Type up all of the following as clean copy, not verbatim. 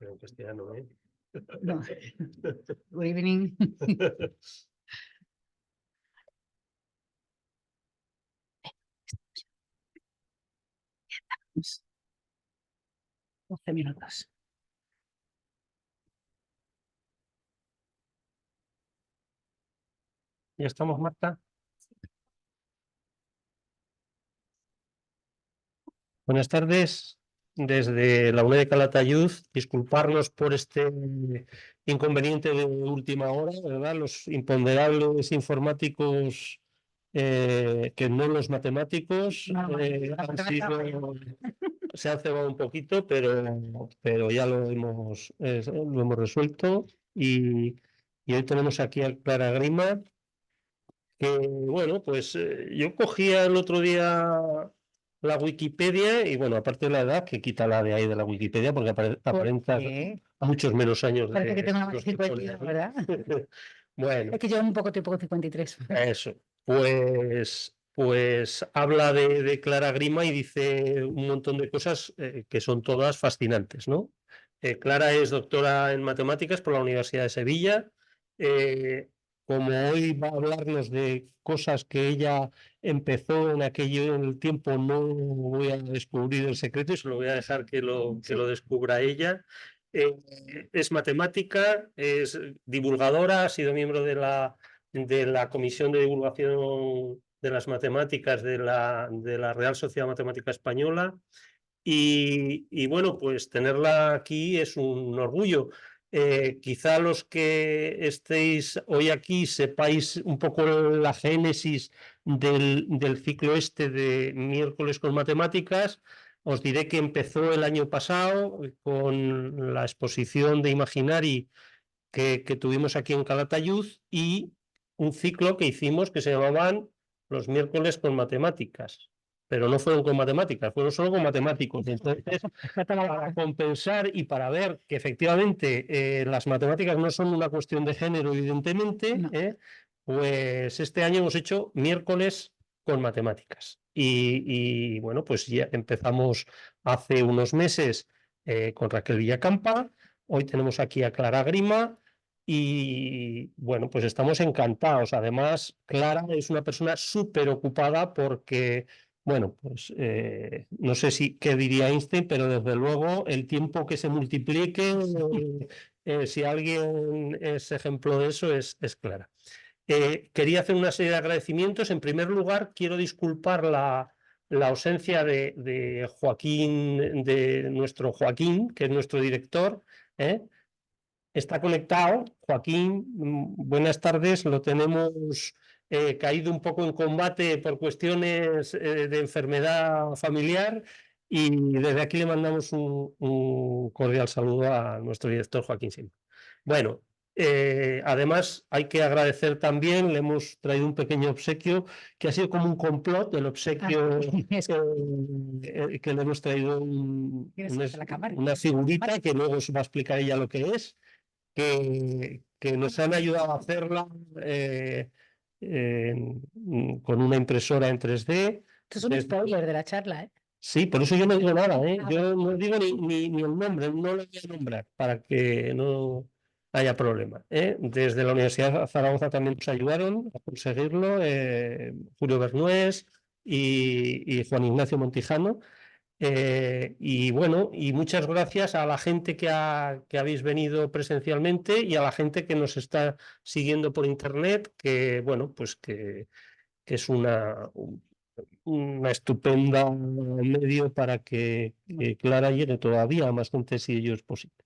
Pero en castellano, ¿eh? No. Good evening. 12 minutos. ¿Ya estamos, Marta? Buenas tardes. Desde la UNED de Calatayud, disculparnos por este inconveniente de última hora, ¿verdad? Los imponderables informáticos, que no los matemáticos, se han cebado un poquito, pero ya lo hemos resuelto. Y hoy tenemos aquí a Clara Grima, que bueno, pues yo cogía el otro día la Wikipedia y bueno, aparte de la edad, que quita la de ahí de la Wikipedia porque aparenta muchos menos años Parece que tengo una los de que pone 52, aquí. ¿verdad? Bueno, Es que llevo un poco tiempo con 53. eso. Pues habla de Clara Grima y dice un montón de cosas que son todas fascinantes, ¿no? Clara es doctora en matemáticas por la Universidad de Sevilla. Eh, Como hoy va a hablarnos de cosas que ella empezó en aquello en el tiempo, no voy a descubrir el secreto y se lo voy a dejar que lo descubra ella. Es matemática, es divulgadora, ha sido miembro de la Comisión de Divulgación de las Matemáticas de la Real Sociedad Matemática Española. Y bueno, pues tenerla aquí es un orgullo. Quizá los que estéis hoy aquí sepáis un poco la génesis del ciclo este de miércoles con matemáticas. Os diré que empezó el año pasado con la exposición de Imaginari que tuvimos aquí en Calatayud y un ciclo que hicimos que se llamaban los miércoles con matemáticas, pero no fueron con matemáticas, fueron solo con matemáticos. Entonces, para compensar y para ver que efectivamente las matemáticas no son una cuestión de género, evidentemente, No. pues este año hemos hecho miércoles con matemáticas. Y bueno, pues ya empezamos hace unos meses con Raquel Villacampa. Hoy tenemos aquí a Clara Grima y bueno, pues estamos encantados. Además, Clara es una persona súper ocupada porque, bueno, pues no sé qué diría Einstein, pero desde luego el tiempo que se multiplique, si alguien es ejemplo de eso, es Clara. Quería hacer una serie de agradecimientos. En primer lugar, quiero disculpar la ausencia de Joaquín, de nuestro Joaquín, que es nuestro director. Está conectado. Joaquín, buenas tardes. Lo tenemos caído un poco en combate por cuestiones de enfermedad familiar y desde aquí le mandamos un cordial saludo a nuestro director Joaquín Simón. Bueno, además hay que agradecer también, le hemos traído un pequeño obsequio que ha sido como un complot del obsequio que le hemos traído una figurita que luego os va a explicar ella lo que es. Que nos han ayudado a hacerla con una impresora en 3D. Esto es un spoiler de la charla, ¿eh? Sí, por eso yo no digo nada, ¿eh? Yo no digo ni el nombre, no lo voy a nombrar para que no haya problema, ¿eh? Desde la Universidad de Zaragoza también nos ayudaron a conseguirlo, Julio Bernués y Juan Ignacio Montijano. Y bueno, y muchas gracias a la gente que habéis venido presencialmente y a la gente que nos está siguiendo por internet, que bueno, pues que es una estupenda medio para que Clara llegue todavía a más gente si ello es posible.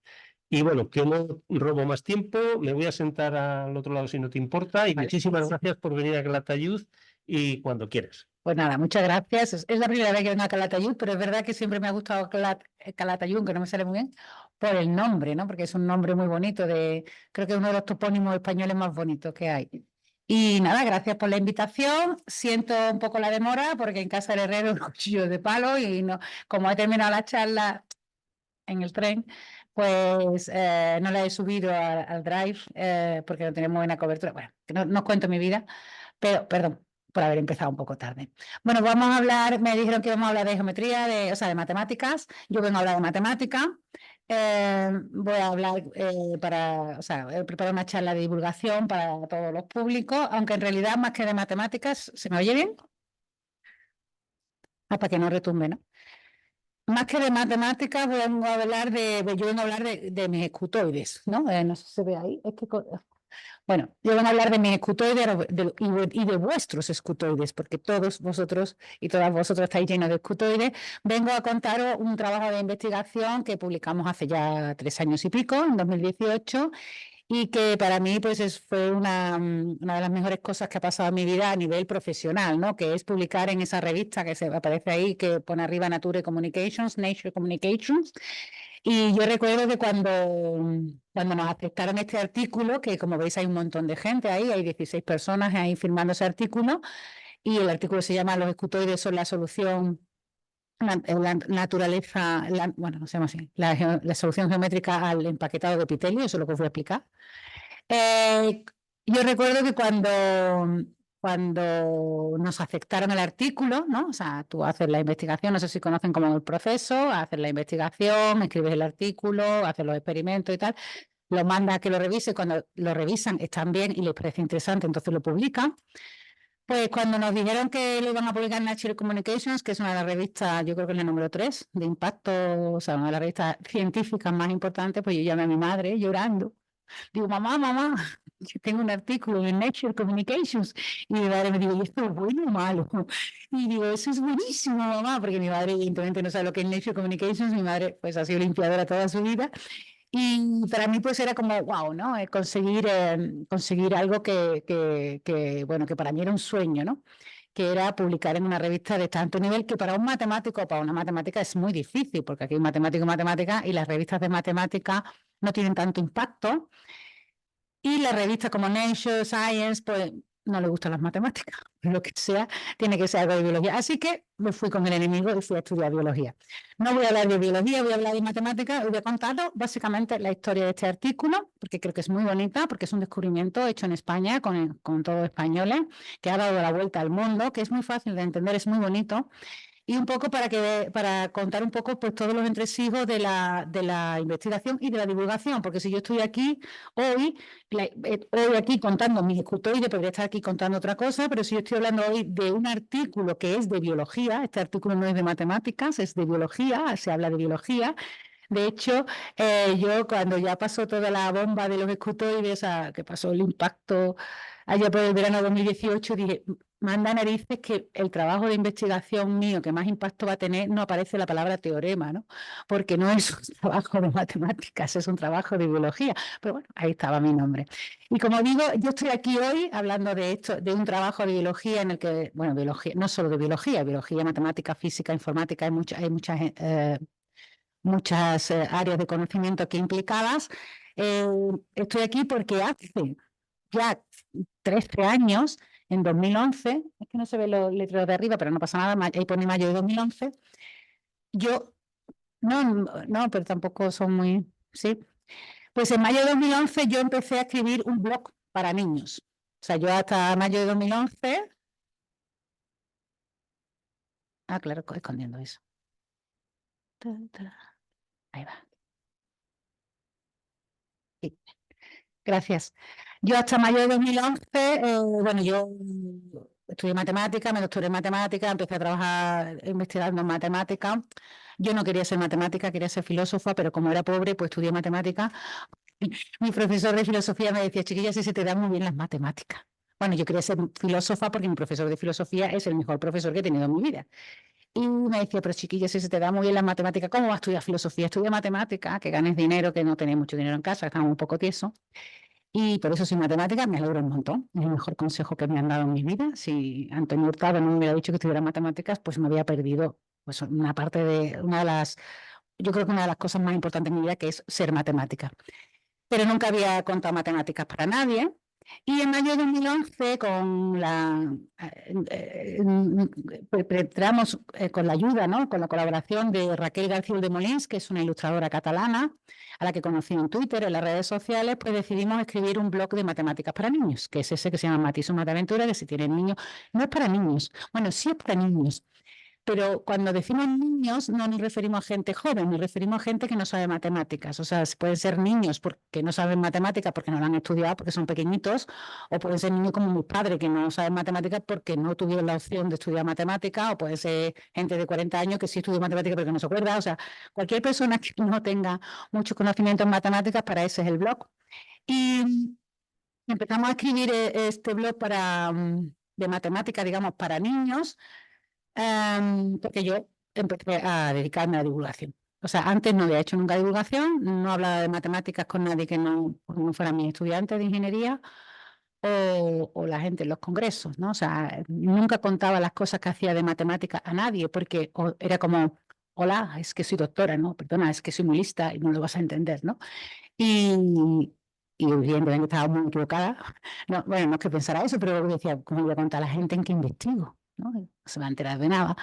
Y bueno, que no robo más tiempo, me voy a sentar al otro lado si no te importa y muchísimas gracias por venir a Calatayud y cuando quieras. Pues nada, muchas gracias. Es la primera vez que vengo a Calatayud, pero es verdad que siempre me ha gustado Calatayud, que no me sale muy bien, por el nombre, ¿no? Porque es un nombre muy bonito, creo que es uno de los topónimos españoles más bonitos que hay. Y nada, gracias por la invitación. Siento un poco la demora porque en casa del herrero un cuchillo de palo y no, como he terminado la charla en el tren, pues no la he subido al Drive porque no tenemos buena cobertura. Bueno, que no os cuento mi vida, pero perdón. por haber empezado un poco tarde. Bueno, vamos a hablar, me dijeron que íbamos a hablar de geometría, o sea, de matemáticas. Yo vengo a hablar de matemática. Voy a hablar he preparado una charla de divulgación para todos los públicos, aunque en realidad más que de matemáticas, ¿se me oye bien? Para que no retumbe, ¿no? Más que de matemáticas, yo vengo a hablar de mis escutoides, ¿no? No sé si se ve ahí. Bueno, yo vengo a hablar de mis escutoides y de vuestros escutoides, porque todos vosotros y todas vosotras estáis llenos de escutoides. Vengo a contaros un trabajo de investigación que publicamos hace ya 3 años y pico, en 2018, y que para mí pues fue una de las mejores cosas que ha pasado en mi vida a nivel profesional, ¿no? Que es publicar en esa revista que aparece ahí, que pone arriba Nature Communications, Nature Communications. Y yo recuerdo que cuando nos aceptaron este artículo, que como veis hay un montón de gente ahí, hay 16 personas ahí firmando ese artículo, y el artículo se llama Los escutoides son la solución, la naturaleza, bueno, no se llama así, la solución geométrica al empaquetado de epitelio, eso es lo que os voy a explicar. Yo recuerdo que cuando nos aceptaron el artículo, ¿no? O sea, tú haces la investigación, no sé si conocen como el proceso, haces la investigación, escribes el artículo, haces los experimentos y tal, lo manda a que lo revise, cuando lo revisan están bien y les parece interesante, entonces lo publican. Pues cuando nos dijeron que lo iban a publicar en Nature Communications, que es una de las revistas, yo creo que es la número 3 de impacto, o sea, una de las revistas científicas más importantes, pues yo llamé a mi madre llorando. Digo, mamá, yo tengo un artículo en Nature Communications. Y mi madre me dijo, ¿y esto es bueno o malo? Y digo, eso es buenísimo, mamá, porque mi madre evidentemente no sabe lo que es Nature Communications, mi madre pues ha sido limpiadora toda su vida. Y para mí pues era como, wow, ¿no? Conseguir algo bueno, que para mí era un sueño, ¿no? Que era publicar en una revista de tanto nivel que para un matemático o para una matemática es muy difícil, porque aquí hay matemático y matemática y las revistas de matemática no tienen tanto impacto. Y la revista como Nature, Science, pues no le gustan las matemáticas, lo que sea, tiene que ser algo de biología. Así que me fui con el enemigo y fui a estudiar biología. No voy a hablar de biología, voy a hablar de matemáticas, y voy a contaros básicamente la historia de este artículo, porque creo que es muy bonita, porque es un descubrimiento hecho en España con todos españoles, que ha dado la vuelta al mundo, que es muy fácil de entender, es muy bonito. Y un poco para contar un poco pues todos los entresijos de la investigación y de la divulgación, porque si yo estoy aquí hoy aquí contando mis escutoides, podría estar aquí contando otra cosa, pero si yo estoy hablando hoy de un artículo que es de biología, este artículo no es de matemáticas, es de biología, se habla de biología. De hecho, yo cuando ya pasó toda la bomba de los escutoides, que pasó el impacto allá por el verano de 2018, dije, manda narices que el trabajo de investigación mío que más impacto va a tener no aparece la palabra teorema, ¿no? Porque no es un trabajo de matemáticas, es un trabajo de biología. Pero bueno, ahí estaba mi nombre. Y como digo, yo estoy aquí hoy hablando de esto, de un trabajo de biología en el que, bueno, biología, no solo de biología, matemática, física, informática, hay muchas áreas de conocimiento aquí implicadas. Estoy aquí porque hace ya 13 años, en 2011, es que no se ve los letreros de arriba, pero no pasa nada, ahí pone mayo de 2011, no, pero tampoco son muy, sí. Pues en mayo de 2011 yo empecé a escribir un blog para niños. O sea, yo hasta mayo de 2011... claro, escondiendo eso. Ahí va. Sí. Gracias. Yo hasta mayo de 2011, bueno, yo estudié matemática, me doctoré en matemática, empecé a trabajar investigando en matemática. Yo no quería ser matemática, quería ser filósofa, pero como era pobre, pues estudié matemática. Mi profesor de filosofía me decía, chiquilla, si se te dan muy bien las matemáticas. Bueno, yo quería ser filósofa porque mi profesor de filosofía es el mejor profesor que he tenido en mi vida. Y me decía, pero chiquilla, si se te da muy bien las matemáticas, ¿cómo vas a estudiar filosofía? Estudia matemática, que ganes dinero, que no tenéis mucho dinero en casa, estamos un poco tiesos. Y por eso soy matemática, me alegro un montón. Es el mejor consejo que me han dado en mi vida. Si Antonio Hurtado no me hubiera dicho que estudiara matemáticas, pues me había perdido pues, yo creo que una de las cosas más importantes en mi vida, que es ser matemática. Pero nunca había contado matemáticas para nadie. Y en mayo de 2011, entramos con la ayuda, ¿no? Con la colaboración de Raquel García de Molins, que es una ilustradora catalana, a la que conocí en Twitter, en las redes sociales, pues decidimos escribir un blog de matemáticas para niños, que es ese que se llama Matiz Mataventura, que si tienen niños, no es para niños, bueno, sí es para niños, pero cuando decimos niños no nos referimos a gente joven, nos referimos a gente que no sabe matemáticas. O sea, pueden ser niños porque no saben matemáticas porque no lo han estudiado, porque son pequeñitos, o pueden ser niños como mis padres que no saben matemáticas porque no tuvieron la opción de estudiar matemáticas, o pueden ser gente de 40 años que sí estudió matemáticas pero que no se acuerda. O sea, cualquier persona que no tenga mucho conocimiento en matemáticas, para ese es el blog. Y empezamos a escribir este blog de matemáticas, digamos, para niños, porque yo empecé a dedicarme a la divulgación. O sea, antes no había hecho nunca divulgación, no hablaba de matemáticas con nadie que no fuera mi estudiante de ingeniería o la gente en los congresos, ¿no? O sea, nunca contaba las cosas que hacía de matemáticas a nadie, porque era como, hola, es que soy doctora, ¿no? Perdona, es que soy muy lista y no lo vas a entender, ¿no? Y, y evidentemente estaba muy equivocada. No, bueno, no es que pensara eso, pero decía, ¿cómo voy a contar a la gente en qué investigo? ¿No? No se va a enterar de nada.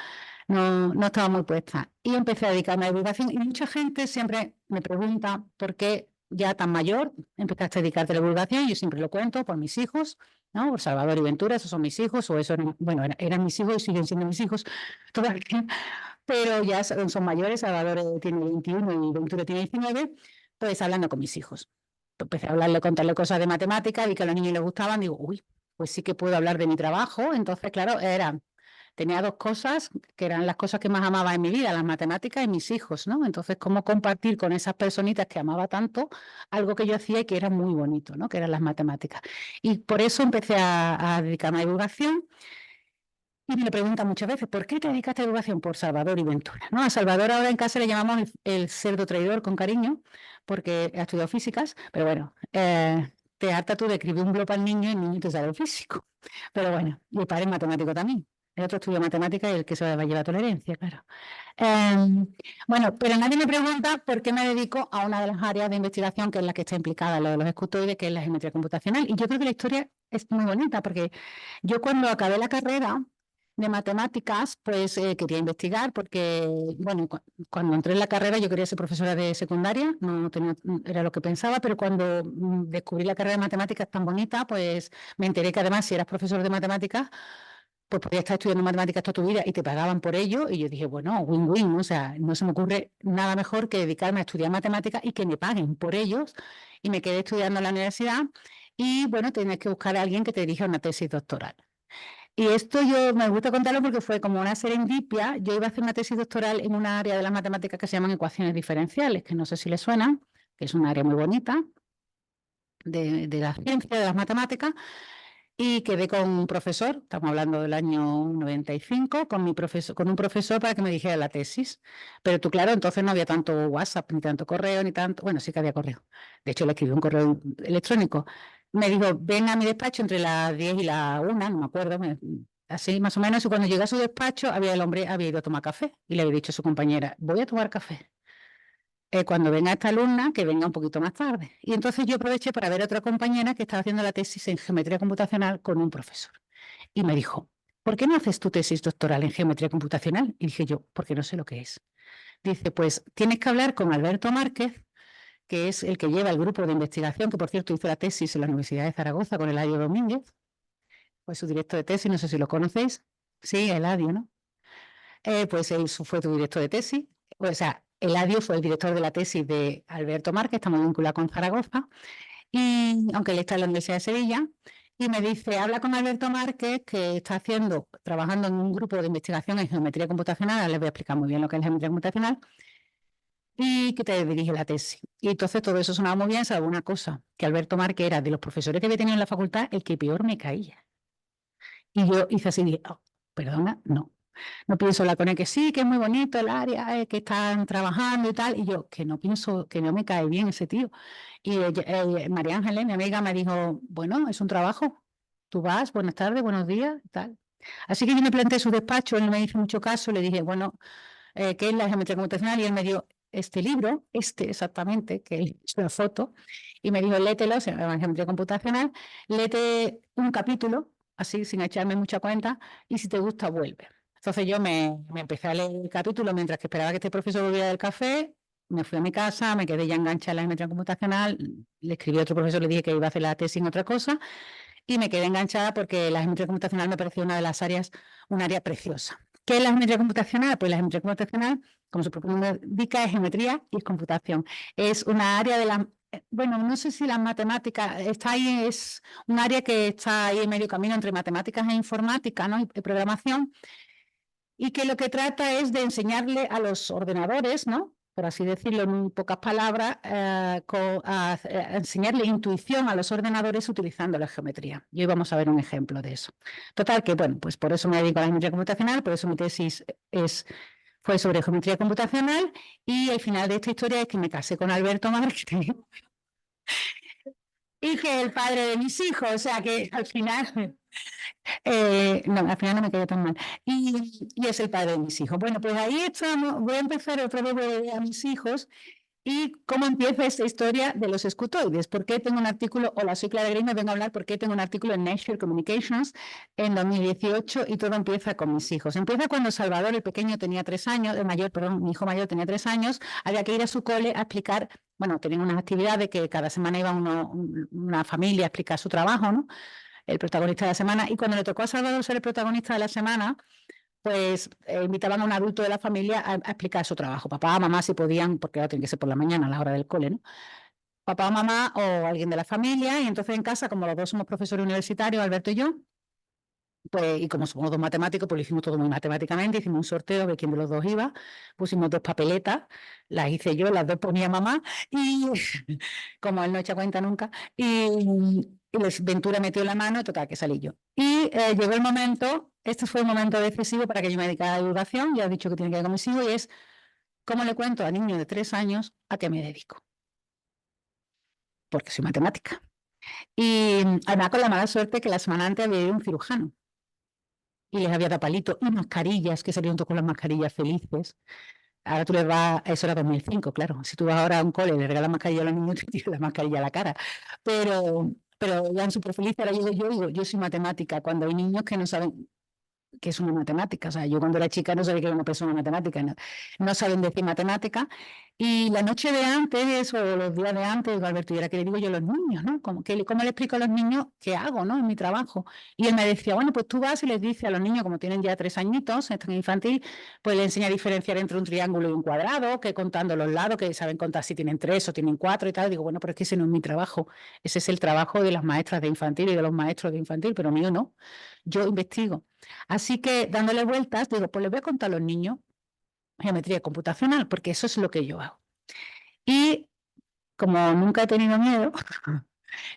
No estaba muy puesta. Y empecé a dedicarme a la divulgación y mucha gente siempre me pregunta por qué ya tan mayor empezaste a dedicarte a la divulgación. Yo siempre lo cuento por mis hijos, ¿no? Por Salvador y Ventura, esos son mis hijos, o eso, bueno, eran mis hijos y siguen siendo mis hijos todavía, pero ya son mayores. Salvador tiene 21 y Ventura tiene 19, pues hablando con mis hijos. Empecé a hablarle, contarle cosas de matemáticas y que a los niños les gustaban. Digo, uy, pues sí que puedo hablar de mi trabajo. Entonces, claro, tenía dos cosas que eran las cosas que más amaba en mi vida, las matemáticas y mis hijos, ¿no? Entonces, cómo compartir con esas personitas que amaba tanto algo que yo hacía y que era muy bonito, ¿no? Que eran las matemáticas. Y por eso empecé a dedicarme a divulgación. Y me lo preguntan muchas veces, ¿por qué te dedicaste a divulgación? Por Salvador y Ventura, ¿no? A Salvador ahora en casa le llamamos el cerdo traidor con cariño, porque ha estudiado físicas, pero bueno, te harta tú de escribir un blog al niño y el niño te sale el físico. Pero bueno, y el padre es matemático también. El otro estudia matemáticas y el que se va a llevar tolerancia, claro. Bueno, pero nadie me pregunta por qué me dedico a una de las áreas de investigación que es la que está implicada, lo de los escutoides, que es la geometría computacional. Y yo creo que la historia es muy bonita, porque yo cuando acabé la carrera de matemáticas, pues quería investigar, porque, bueno, cuando entré en la carrera yo quería ser profesora de secundaria, no tenía, era lo que pensaba, pero cuando descubrí la carrera de matemáticas tan bonita, pues me enteré que además si eras profesor de matemáticas, pues podías estar estudiando matemáticas toda tu vida y te pagaban por ello, y yo dije, bueno, win-win, o sea, no se me ocurre nada mejor que dedicarme a estudiar matemáticas y que me paguen por ellos, y me quedé estudiando en la universidad, y bueno, tienes que buscar a alguien que te dirija una tesis doctoral. Y esto yo me gusta contarlo porque fue como una serendipia. Yo iba a hacer una tesis doctoral en una área de las matemáticas que se llaman ecuaciones diferenciales, que no sé si les suenan, que es un área muy bonita de la ciencia, de las matemáticas, y quedé con un profesor, estamos hablando del año 95, con un profesor para que me dijera la tesis. Pero tú, claro, entonces no había tanto WhatsApp, ni tanto correo, ni tanto, bueno, sí que había correo. De hecho, le escribí un correo electrónico. Me dijo, ven a mi despacho entre las 10 y la 1, no me acuerdo, así más o menos. Y cuando llegué a su despacho, el hombre había ido a tomar café y le había dicho a su compañera, voy a tomar café. Cuando venga esta alumna, que venga un poquito más tarde. Y entonces yo aproveché para ver a otra compañera que estaba haciendo la tesis en geometría computacional con un profesor. Y me dijo, ¿por qué no haces tu tesis doctoral en geometría computacional? Y dije yo, porque no sé lo que es. Dice, pues tienes que hablar con Alberto Márquez, que es el que lleva el grupo de investigación, que por cierto hizo la tesis en la Universidad de Zaragoza con Eladio Domínguez. Fue su director de tesis, no sé si lo conocéis. Sí, Eladio, ¿no? Pues él fue tu director de tesis. O sea, Eladio fue el director de la tesis de Alberto Márquez, está muy vinculado con Zaragoza, y aunque él está en la Universidad de Sevilla. Y me dice, habla con Alberto Márquez, que está trabajando en un grupo de investigación en geometría computacional, ahora les voy a explicar muy bien lo que es la geometría computacional, y que te dirige la tesis. Y entonces todo eso sonaba muy bien, salvo una cosa, que Alberto Márquez era de los profesores que había tenido en la facultad el que peor me caía. Y yo hice así, dije, oh, perdona, no pienso hablar con él, que sí, que es muy bonito el área, que están trabajando y tal, y yo, que no pienso, que no me cae bien ese tío. Y María Ángeles, mi amiga, me dijo, bueno, es un trabajo, tú vas, buenas tardes, buenos días, y tal. Así que yo me planteé su despacho, él no me hizo mucho caso, le dije, bueno, ¿qué es la geometría computacional? Y él me dio este libro, exactamente, que es una foto, y me dijo, léetelo, se llama Geometría Computacional, léete un capítulo, así, sin echarme mucha cuenta, y si te gusta, vuelve. Entonces yo me empecé a leer el capítulo mientras que esperaba que este profesor volviera del café, me fui a mi casa, me quedé ya enganchada en la geometría computacional, le escribí a otro profesor, le dije que iba a hacer la tesis en otra cosa, y me quedé enganchada porque la geometría computacional me pareció una de las áreas, un área preciosa. ¿Qué es la geometría computacional? Pues la geometría computacional, como su propio nombre indica, es geometría y es computación. Es una área de la, bueno, no sé si las matemáticas, está ahí, es un área que está ahí en medio camino entre matemáticas e informática, ¿no? y programación, y que lo que trata es de enseñarle a los ordenadores, ¿no? Por así decirlo en pocas palabras, a enseñarle intuición a los ordenadores utilizando la geometría. Y hoy vamos a ver un ejemplo de eso. Total, que bueno, pues por eso me dedico a la geometría computacional, por eso mi tesis fue sobre geometría computacional, y el final de esta historia es que me casé con Alberto Martín y que es el padre de mis hijos, o sea que al final... no, al final no me quedé tan mal. Y es el padre de mis hijos. Bueno, pues ahí estamos. Voy a empezar otra vez a mis hijos y cómo empieza esta historia de los escutoides. ¿Por qué tengo un artículo? Hola, soy Clara Gris, me vengo a hablar por qué tengo un artículo en Nature Communications en 2018 y todo empieza con mis hijos. Empieza cuando Salvador, el pequeño, tenía 3 años, el mayor, perdón, mi hijo mayor tenía 3 años, había que ir a su cole a explicar, bueno, tenían unas actividades que cada semana iba una familia a explicar su trabajo, ¿no? El protagonista de la semana, y cuando le tocó a Salvador ser el protagonista de la semana, pues invitaban a un adulto de la familia a explicar su trabajo, papá, mamá, si podían, porque ahora tiene que ser por la mañana, a la hora del cole, ¿no? Papá, mamá o alguien de la familia, y entonces en casa, como los dos somos profesores universitarios, Alberto y yo, pues, y como somos dos matemáticos, pues lo hicimos todo muy matemáticamente, hicimos un sorteo de quién de los dos iba, pusimos 2 papeletas, las hice yo, las 2 ponía mamá, y como él no echa cuenta nunca, y les Ventura metió la mano, total, que salí yo. Y llegó el momento, este fue un momento decisivo para que yo me dedicara a la divulgación, ya he dicho que tiene que ver con mis hijos, y es cómo le cuento a niños de 3 años a qué me dedico, porque soy matemática. Y además con la mala suerte que la semana antes había ido un cirujano, y les había dado palitos y mascarillas, que salieron todos con las mascarillas felices. Ahora tú les vas, eso era 2005, claro. Si tú vas ahora a un cole y le regalas mascarilla a los niños, te tiran la mascarilla a la cara. Pero ya súper felices. Ahora yo digo, yo soy matemática, cuando hay niños que no saben que es una matemática. O sea, yo cuando era chica no sabía que era una persona matemática, no saben decir matemática. Y la noche de antes o los días de antes, digo, Alberto, ¿y ahora qué le digo yo a los niños? ¿No? ¿Cómo le explico a los niños qué hago, ¿no? En mi trabajo? Y él me decía, bueno, pues tú vas y les dices a los niños, como tienen ya 3 añitos, están en infantil, pues les enseña a diferenciar entre un triángulo y un cuadrado, que contando los lados, que saben contar si tienen 3 o tienen 4 y tal. Digo, bueno, pero es que ese no es mi trabajo. Ese es el trabajo de las maestras de infantil y de los maestros de infantil, pero mío no. Yo investigo. Así que dándole vueltas, digo, pues les voy a contar a los niños geometría computacional, porque eso es lo que yo hago. Y como nunca he tenido miedo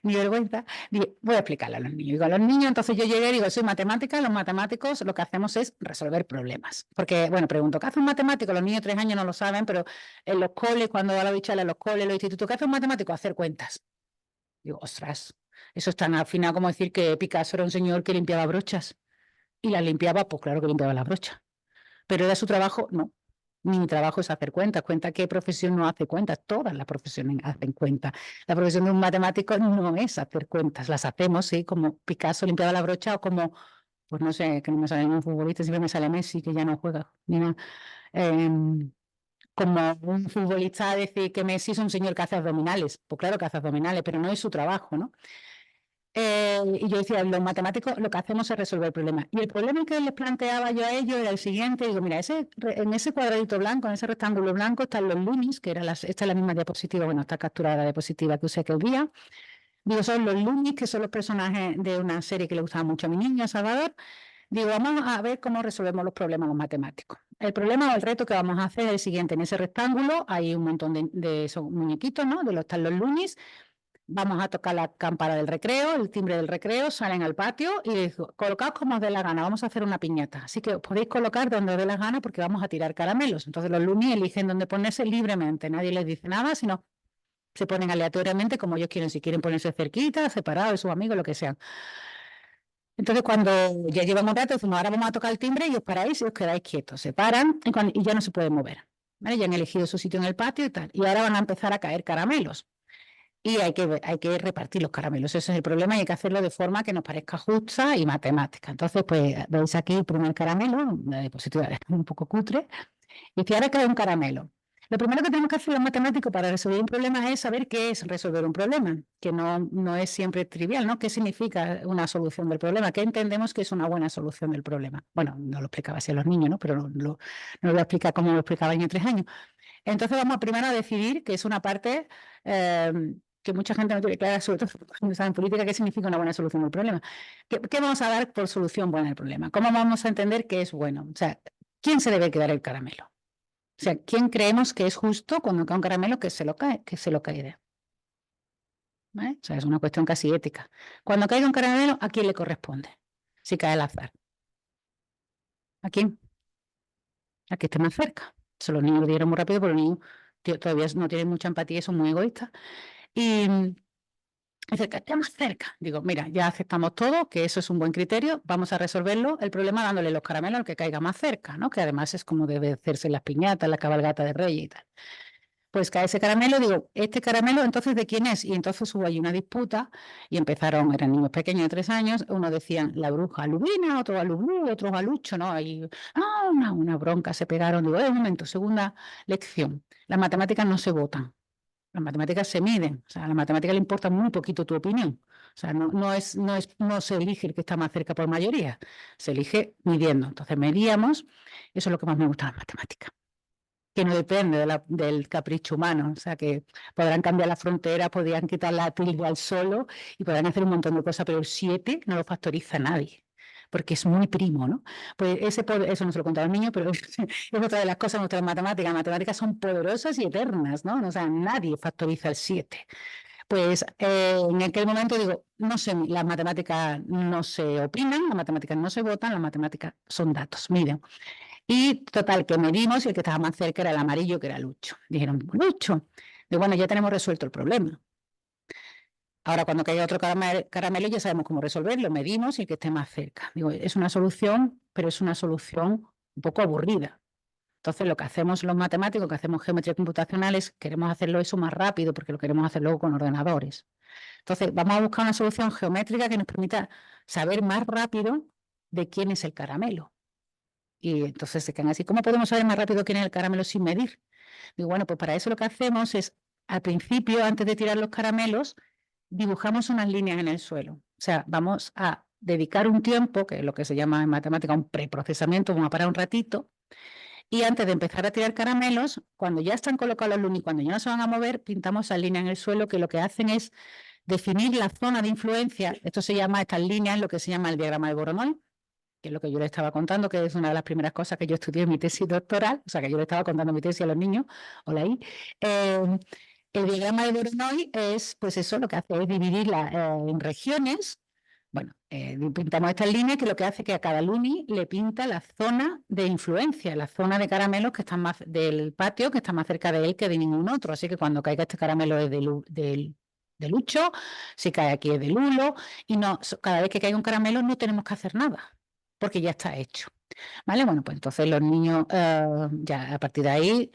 ni vergüenza, digo, voy a explicarle a los niños. Digo, a los niños, entonces yo llegué y digo, soy matemática, los matemáticos lo que hacemos es resolver problemas. Porque, bueno, pregunto, ¿qué hace un matemático? Los niños de 3 años no lo saben, pero en los coles, cuando va la bichada en los coles, en los institutos, ¿qué hace un matemático? Hacer cuentas. Digo, ostras, eso es tan afinado como decir que Picasso era un señor que limpiaba brochas. Y las limpiaba, pues claro que limpiaba las brochas. Pero era su trabajo, no. Mi trabajo es hacer cuentas. Cuenta qué profesión no hace cuentas. Todas las profesiones hacen cuentas. La profesión de un matemático no es hacer cuentas. Las hacemos, sí, como Picasso limpiaba la brocha o como, pues no sé, que no me sale un futbolista, siempre me sale Messi, que ya no juega, ni nada. Como un futbolista decir que Messi es un señor que hace abdominales. Pues claro que hace abdominales, pero no es su trabajo, ¿no? Y yo decía, los matemáticos lo que hacemos es resolver problemas. Y el problema que les planteaba yo a ellos era el siguiente, digo, mira, en ese cuadradito blanco, en ese rectángulo blanco están los lunis, que esta es la misma diapositiva, bueno, está capturada la diapositiva que usé aquel día. Digo, son los lunis, que son los personajes de una serie que le gustaba mucho a mi niña, Salvador. Digo, vamos a ver cómo resolvemos los problemas los matemáticos. El problema o el reto que vamos a hacer es el siguiente, en ese rectángulo hay un montón de esos muñequitos, ¿no? De los están los lunis. Vamos a tocar la campana del recreo, el timbre del recreo, salen al patio y digo, colocaos como os dé la gana, vamos a hacer una piñata. Así que os podéis colocar donde os dé la gana porque vamos a tirar caramelos. Entonces los lunis eligen dónde ponerse libremente, nadie les dice nada, sino se ponen aleatoriamente como ellos quieren, si quieren ponerse cerquita, separados de sus amigos, lo que sea. Entonces cuando ya llevamos un rato, decimos, ahora vamos a tocar el timbre y os paráis y os quedáis quietos. Se paran y ya no se pueden mover. ¿vale? Ya han elegido su sitio en el patio y tal. Y ahora van a empezar a caer caramelos. Y hay que repartir los caramelos. Ese es el problema y hay que hacerlo de forma que nos parezca justa y matemática. Entonces, pues veis aquí el primer caramelo, la diapositiva es un poco cutre, y si ahora cae un caramelo. Lo primero que tenemos que hacer los matemáticos para resolver un problema es saber qué es resolver un problema, que no es siempre trivial, ¿no? ¿Qué significa una solución del problema? ¿Qué entendemos que es una buena solución del problema? Bueno, no lo explicaba así a los niños, ¿no? Pero no lo voy a explicar como lo explicaba en 3 años. Entonces vamos primero a decidir, que es una parte que mucha gente no tiene clara, sobre todo cuando está en política, qué significa una buena solución del problema. ¿Qué vamos a dar por solución buena al problema? ¿Cómo vamos a entender qué es bueno? O sea, ¿quién se debe quedar el caramelo? O sea, ¿quién creemos que es justo cuando cae un caramelo que se lo quede? ¿Vale? O sea, es una cuestión casi ética. Cuando caiga un caramelo, ¿a quién le corresponde? Si cae al azar. ¿A quién? A que esté más cerca. Eso los niños lo dieron muy rápido, pero los niños todavía no tienen mucha empatía y son muy egoístas. Y dice que esté más cerca. Digo, mira, ya aceptamos todo, que eso es un buen criterio, vamos a resolverlo el problema dándole los caramelos al que caiga más cerca, ¿no? Que además es como debe hacerse las piñatas, la cabalgata de Reyes y tal. Pues cae ese caramelo, digo, ¿este caramelo entonces de quién es? Y entonces hubo ahí una disputa y empezaron, eran niños pequeños de 3 años, unos decían la bruja a Lubina, otros a Lubú, otros a Lucho, ¿no? Ahí, una bronca, se pegaron. Digo, un momento, segunda lección, las matemáticas no se votan. Las matemáticas se miden, o sea, a la matemática le importa muy poquito tu opinión. O sea, no se elige el que está más cerca por mayoría, se elige midiendo. Entonces medíamos, eso es lo que más me gusta de las matemáticas, que no depende del capricho humano, o sea, que podrán cambiar la frontera, podrían quitar la tilde al solo y podrán hacer un montón de cosas, pero el 7 no lo factoriza nadie, porque es muy primo, ¿no? Pues eso no se lo contaba al niño, pero es otra de las cosas de nuestras matemáticas. Las matemáticas son poderosas y eternas, ¿no? O sea, nadie factoriza el 7. Pues en aquel momento digo, no sé, las matemáticas no se opinan, las matemáticas no se votan, las matemáticas son datos, miren. Y total, que medimos y el que estaba más cerca era el amarillo, que era Lucho. Dijeron, Lucho, digo, bueno, ya tenemos resuelto el problema. Ahora, cuando caiga otro caramelo, ya sabemos cómo resolverlo. Medimos y el que esté más cerca. Digo, es una solución, pero es una solución un poco aburrida. Entonces, lo que hacemos los matemáticos, que hacemos geometría computacional, es queremos hacerlo eso más rápido, porque lo queremos hacer luego con ordenadores. Entonces, vamos a buscar una solución geométrica que nos permita saber más rápido de quién es el caramelo. Y entonces se quedan así, ¿cómo podemos saber más rápido quién es el caramelo sin medir? Digo, bueno, pues para eso lo que hacemos es, al principio, antes de tirar los caramelos, dibujamos unas líneas en el suelo. O sea, vamos a dedicar un tiempo, que es lo que se llama en matemática un preprocesamiento, vamos a parar un ratito, y antes de empezar a tirar caramelos, cuando ya están colocados los lunes y cuando ya no se van a mover, pintamos esas líneas en el suelo, que lo que hacen es definir la zona de influencia. Estas líneas, lo que se llama el diagrama de Voronoi, que es lo que yo le estaba contando, que es una de las primeras cosas que yo estudié en mi tesis doctoral, o sea, que yo le estaba contando mi tesis a los niños, hola ahí. El diagrama de Voronoi es, pues eso, lo que hace es dividirla en regiones. Bueno, pintamos estas líneas que lo que hace es que a cada luni le pinta la zona de influencia, la zona de caramelos que están más del patio, que está más cerca de él que de ningún otro. Así que cuando caiga este caramelo es de Lucho, si cae aquí es de Lulo, y no, cada vez que caiga un caramelo no tenemos que hacer nada, porque ya está hecho. ¿Vale? Bueno, pues entonces los niños ya a partir de ahí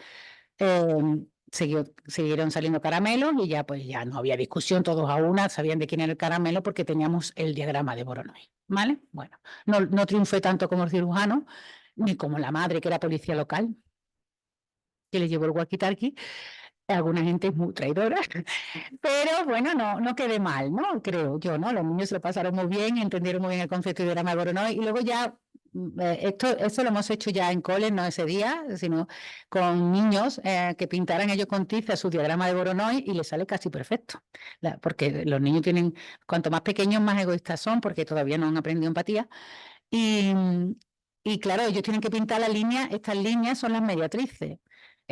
siguieron saliendo caramelos y ya pues ya no había discusión, todos a una sabían de quién era el caramelo porque teníamos el diagrama de Voronoi. ¿Vale? Bueno, no triunfé tanto como el cirujano, ni como la madre que era policía local, que le llevó el walkie-talkie. Alguna gente es muy traidora, pero bueno, no quedé mal, ¿no? Creo yo, ¿no? Los niños se lo pasaron muy bien, entendieron muy bien el concepto de diagrama de Voronoi y luego ya, esto lo hemos hecho ya en cole, no ese día, sino con niños que pintaran ellos con tiza su diagrama de Voronoi y les sale casi perfecto, porque los niños cuanto más pequeños, más egoístas son, porque todavía no han aprendido empatía y claro, ellos tienen que pintar estas líneas son las mediatrices.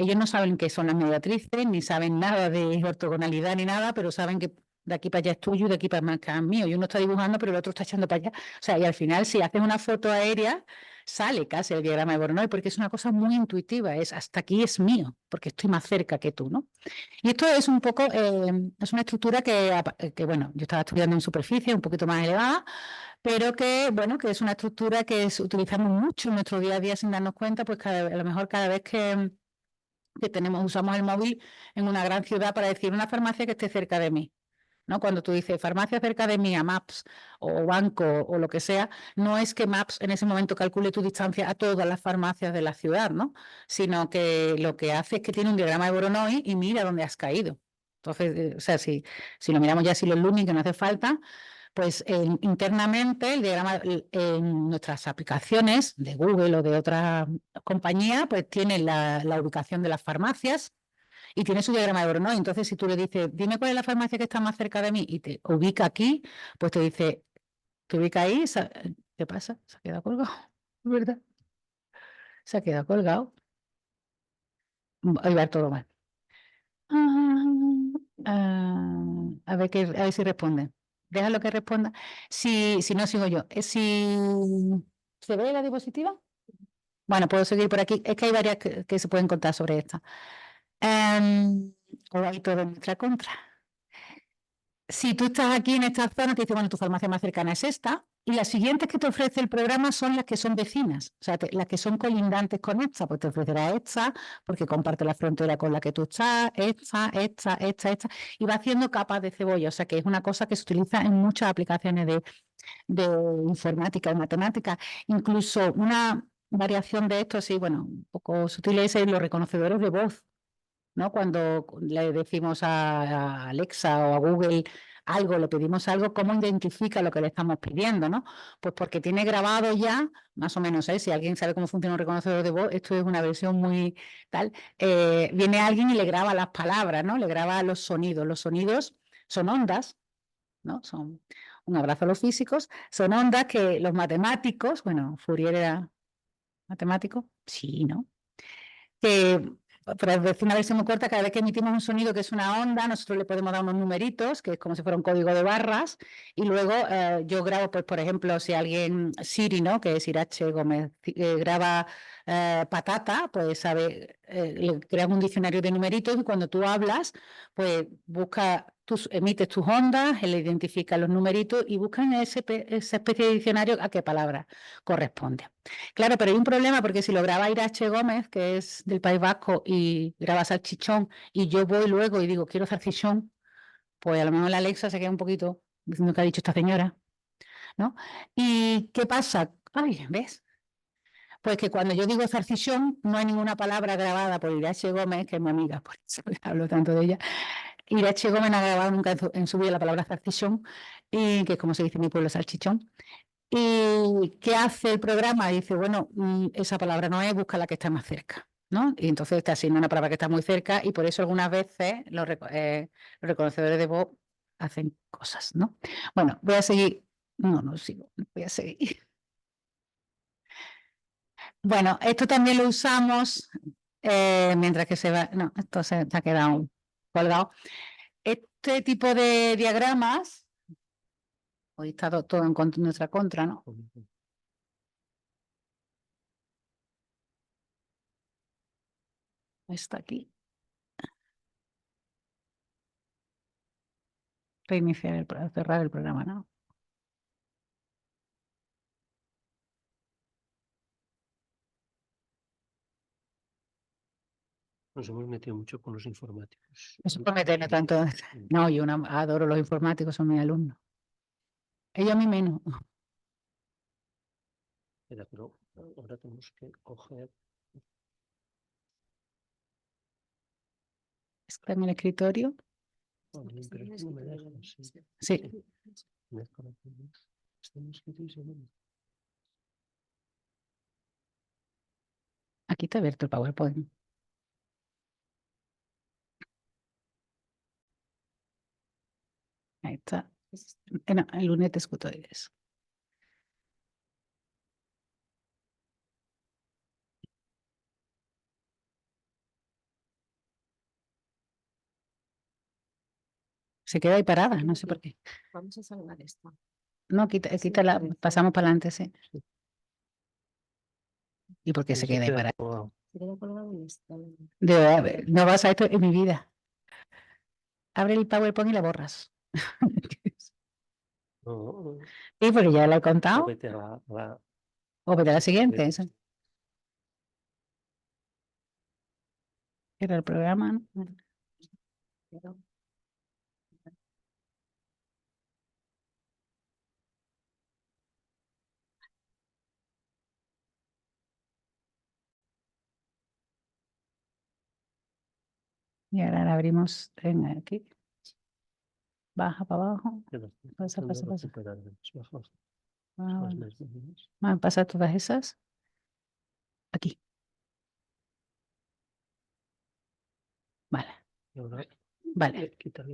Ellos no saben qué son las mediatrices, ni saben nada de ortogonalidad ni nada, pero saben que de aquí para allá es tuyo y de aquí para acá es mío. Y uno está dibujando, pero el otro está echando para allá. O sea, y al final, si haces una foto aérea, sale casi el diagrama de Voronoi, porque es una cosa muy intuitiva, es hasta aquí es mío, porque estoy más cerca que tú, ¿no? Y esto es un poco, es una estructura bueno, yo estaba estudiando en superficie, un poquito más elevada, pero que, bueno, que es una estructura que utilizamos mucho en nuestro día a día sin darnos cuenta, pues a lo mejor cada vez que que usamos el móvil en una gran ciudad para decir una farmacia que esté cerca de mí, ¿no? Cuando tú dices farmacia cerca de mí a Maps o banco o lo que sea, no es que Maps en ese momento calcule tu distancia a todas las farmacias de la ciudad, ¿no? Sino que lo que hace es que tiene un diagrama de Voronoi y mira dónde has caído. Entonces, o sea, si lo miramos ya, si los looming, que no hace falta, pues internamente el diagrama en nuestras aplicaciones de Google o de otras compañías, pues tiene la ubicación de las farmacias y tiene su diagrama de Voronoi. Entonces, si tú le dices, dime cuál es la farmacia que está más cerca de mí y te ubica aquí, pues te dice, te ubica ahí. ¿Qué pasa? Se ha quedado colgado, ¿verdad? Se ha quedado colgado. Ahí va todo mal. A ver si responde. Déjalo que responda. Si no, sigo yo. ¿Se ve la diapositiva? Bueno, puedo seguir por aquí. Es que hay varias que se pueden contar sobre esta. O hay todo en nuestra contra. Si tú estás aquí en esta zona, te dice, bueno, tu farmacia más cercana es esta, y las siguientes que te ofrece el programa son las que son vecinas, o sea, las que son colindantes con esta, pues te ofrecerá esta, porque comparte la frontera con la que tú estás, esta, y va haciendo capas de cebolla, o sea, que es una cosa que se utiliza en muchas aplicaciones de informática y matemática. Incluso una variación de esto, sí, bueno, un poco sutil, es los reconocedores de voz, ¿no? Cuando le decimos a Alexa o a Google algo, le pedimos algo, ¿cómo identifica lo que le estamos pidiendo, ¿no? Pues porque tiene grabado ya, más o menos, si alguien sabe cómo funciona un reconocedor de voz, esto es una versión muy tal, viene alguien y le graba las palabras, ¿no? Le graba los sonidos. Los sonidos son ondas, ¿no? Son un abrazo a los físicos, son ondas que los matemáticos, bueno, Fourier era matemático, sí, ¿no? Que, por decir una versión muy corta, cada vez que emitimos un sonido que es una onda, nosotros le podemos dar unos numeritos, que es como si fuera un código de barras, y luego yo grabo, pues, por ejemplo, si alguien, Siri, ¿no? Que es Irache Gómez, graba patata, pues sabe, le creas un diccionario de numeritos y cuando tú hablas, pues emites tus ondas, él identifica los numeritos y busca en esa especie de diccionario a qué palabra corresponde. Claro, pero hay un problema porque si lo graba Irache Gómez, que es del País Vasco, y graba salchichón, y yo voy luego y digo, quiero salchichón, pues a lo mejor la Alexa se queda un poquito diciendo que ha dicho esta señora, ¿no? ¿Y qué pasa? Ay, ¿ves? Pues que cuando yo digo salchichón, no hay ninguna palabra grabada por Irache Gómez, que es mi amiga, por eso hablo tanto de ella. Irache Gómez no ha grabado nunca en su vida la palabra salchichón, y que es como se dice en mi pueblo, salchichón. ¿Y qué hace el programa? Dice, bueno, esa palabra no es, busca la que está más cerca, ¿no? Y entonces te asigna una palabra que está muy cerca y por eso algunas veces los reconocedores de voz hacen cosas, ¿no? Bueno, voy a seguir. No sigo, voy a seguir. Bueno, esto también lo usamos mientras que se va. No, esto se ha quedado colgado. Este tipo de diagramas, hoy está todo en nuestra contra, ¿no? Está aquí. Reiniciar cerrar el programa, ¿no? Nos hemos metido mucho con los informáticos. Eso por meterme tanto. No, yo adoro los informáticos, son mis alumnos. Ellos a mí menos. Espera, pero ahora tenemos que coger. Está en el escritorio. Pero es que no me deja, sí. Sí. Aquí está abierto el PowerPoint. Ahí está. No, el lunes te escucho eso. Se queda ahí parada, no sé por qué. Vamos a salvar esto. No, quítala, pasamos para adelante, sí. ¿Y por qué se queda ahí parada? Se queda colgado en esto. No vas a esto en mi vida. Abre el PowerPoint y la borras. No, Sí, porque ya la he contado. vete a O vete a la siguiente. Esa. Era el programa, ¿no? Pero Y ahora la abrimos en aquí. Baja para abajo. Pasa, pasa, pasa. Ah, vale. Pasa todas esas. Aquí. Vale. Vale. esto,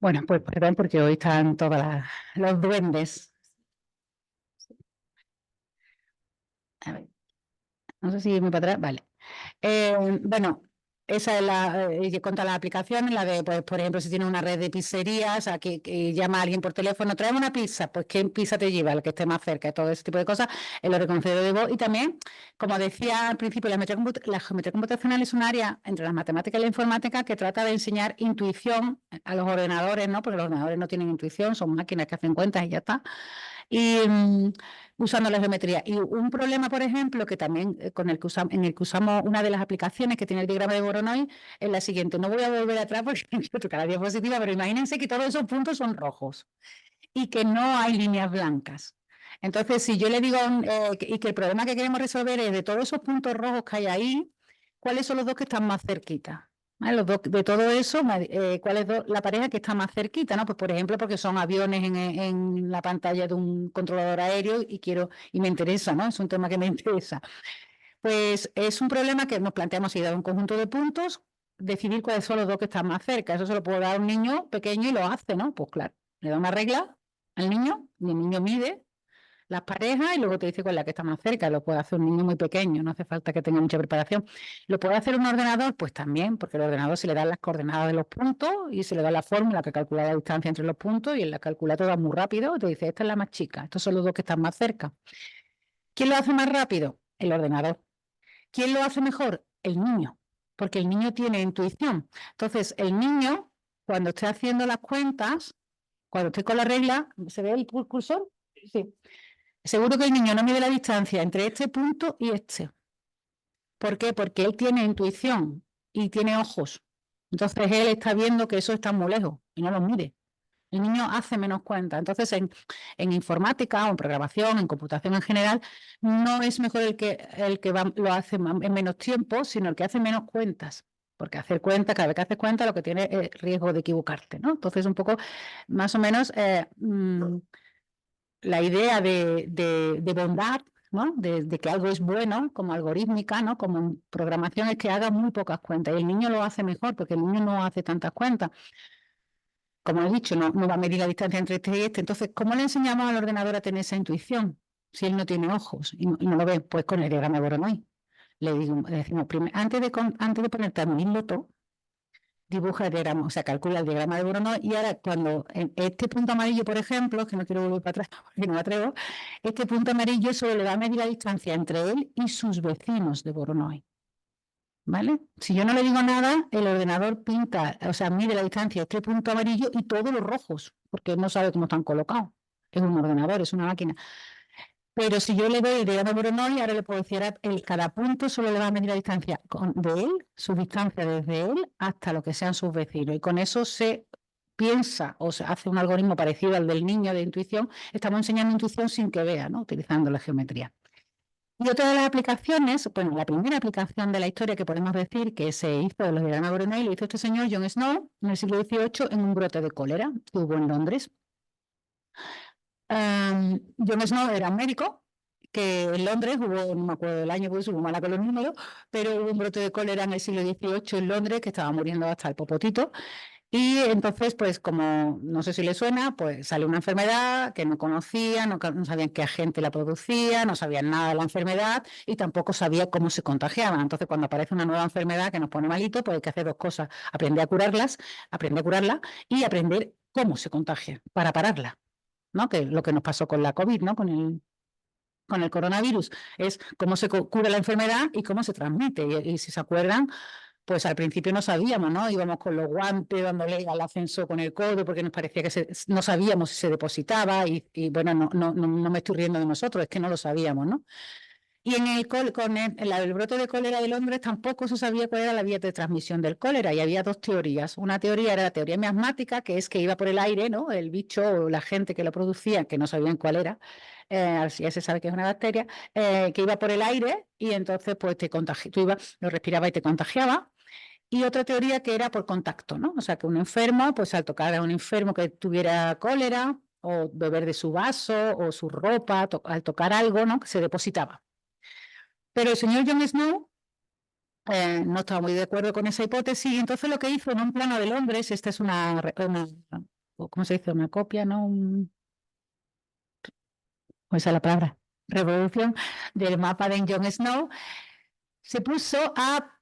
Bueno, pues perdón porque hoy están todos los duendes. A ver. No sé si irme para atrás. Vale. Bueno, esa es la que cuenta las aplicaciones, la de, pues, por ejemplo, si tienes una red de pizzerías, que llama a alguien por teléfono, tráeme una pizza, pues qué pizza te lleva, el que esté más cerca, todo ese tipo de cosas, en lo reconocido de voz. Y también, como decía al principio, la geometría computacional es un área entre las matemáticas y la informática que trata de enseñar intuición a los ordenadores, ¿no? Porque los ordenadores no tienen intuición, son máquinas que hacen cuentas y ya está. Y usando la geometría. Y un problema, por ejemplo, que también en el que usamos una de las aplicaciones que tiene el diagrama de Voronoi es la siguiente. No voy a volver atrás porque quiero tocar la diapositiva, pero imagínense que todos esos puntos son rojos y que no hay líneas blancas. Entonces, si yo le digo y que el problema que queremos resolver es de todos esos puntos rojos que hay ahí, ¿cuáles son los dos que están más cerquitas? ¿Vale? Los dos, de todo eso, ¿cuál es la pareja que está más cerquita? ¿No? Pues por ejemplo, porque son aviones en la pantalla de un controlador aéreo y me interesa, ¿no? Es un tema que me interesa. Pues es un problema que nos planteamos si dado un conjunto de puntos, decidir cuáles son los dos que están más cerca. Eso se lo puedo dar a un niño pequeño y lo hace, ¿no? Pues claro, le da una regla al niño y el niño mide las parejas y luego te dice con la que está más cerca. Lo puede hacer un niño muy pequeño, no hace falta que tenga mucha preparación. ¿Lo puede hacer un ordenador? Pues también, porque el ordenador se le dan las coordenadas de los puntos y se le da la fórmula que calcula la distancia entre los puntos y él la calcula toda muy rápido. Te dice, esta es la más chica, estos son los dos que están más cerca. ¿Quién lo hace más rápido? El ordenador. ¿Quién lo hace mejor? El niño, porque el niño tiene intuición. Entonces, el niño, cuando esté haciendo las cuentas, cuando esté con la regla, ¿se ve el cursor? Sí. Seguro que el niño no mide la distancia entre este punto y este. ¿Por qué? Porque él tiene intuición y tiene ojos. Entonces él está viendo que eso está muy lejos y no lo mide. El niño hace menos cuenta. Entonces, en informática o en programación, en computación en general, no es mejor lo hace en menos tiempo, sino el que hace menos cuentas. Porque hacer cuentas, cada vez que haces cuentas, lo que tiene es riesgo de equivocarte, ¿no? Entonces, un poco, más o menos, la idea de bondad, ¿no? De que algo es bueno, como algorítmica, ¿no? Como en programación, es que haga muy pocas cuentas. Y el niño lo hace mejor, porque el niño no hace tantas cuentas. Como he dicho, no va a medir la distancia entre este y este. Entonces, ¿cómo le enseñamos al ordenador a tener esa intuición? Si él no tiene ojos y no lo ve, pues con el diagrama de Voronoi. Le decimos, antes de ponerte a medirlo todo, dibuja el diagrama, o sea, calcula el diagrama de Voronoi y ahora cuando en este punto amarillo, por ejemplo, que no quiero volver para atrás porque no me atrevo, este punto amarillo solo le va a medir la distancia entre él y sus vecinos de Voronoi. ¿Vale? Si yo no le digo nada, el ordenador pinta, o sea, mide la distancia de este punto amarillo y todos los rojos, porque él no sabe cómo están colocados. Es un ordenador, es una máquina. Pero si yo le doy el diagrama de Voronoi, ahora le puedo decir, cada punto solo le va a medir la distancia de él, su distancia desde él hasta lo que sean sus vecinos. Y con eso se piensa o se hace un algoritmo parecido al del niño de intuición. Estamos enseñando intuición sin que vea, ¿no? Utilizando la geometría. Y otra de las aplicaciones, bueno, la primera aplicación de la historia que podemos decir que se hizo de los diagramas de Voronoi lo hizo este señor John Snow en el siglo XVIII en un brote de cólera que hubo en Londres. John Snow era un médico que en Londres hubo, no me acuerdo del año, porque hubo mala con los números, pero hubo un brote de cólera en el siglo XVIII en Londres que estaba muriendo hasta el popotito. Y entonces, pues como no sé si le suena, pues sale una enfermedad que no conocían, no sabían qué agente la producía, no sabían nada de la enfermedad y tampoco sabía cómo se contagiaba. Entonces, cuando aparece una nueva enfermedad que nos pone malito, pues hay que hacer dos cosas: aprender a curarla y aprender cómo se contagia para pararla, ¿no? Que es lo que nos pasó con la COVID, ¿no? Con el coronavirus, es cómo se cura la enfermedad y cómo se transmite. Y si se acuerdan, pues al principio no sabíamos, ¿no? Íbamos con los guantes dándole al ascenso con el codo porque nos parecía que no sabíamos si se depositaba y bueno, no me estoy riendo de nosotros, es que no lo sabíamos, ¿no? Y en el brote de cólera de Londres tampoco se sabía cuál era la vía de transmisión del cólera y había dos teorías. Una teoría era la teoría miasmática, que es que iba por el aire, ¿no? El bicho o la gente que lo producía, que no sabían cuál era, así ya se sabe que es una bacteria, que iba por el aire y entonces pues tú lo respirabas y te contagiaba. Y otra teoría que era por contacto, ¿no? O sea, que un enfermo, pues al tocar a un enfermo que tuviera cólera o beber de su vaso o su ropa, al tocar algo, ¿no? Que se depositaba. Pero el señor Jon Snow no estaba muy de acuerdo con esa hipótesis y entonces lo que hizo en un plano de Londres, esta es ¿cómo se dice? Una copia, ¿no? Esa es la palabra, revolución del mapa de Jon Snow, se puso a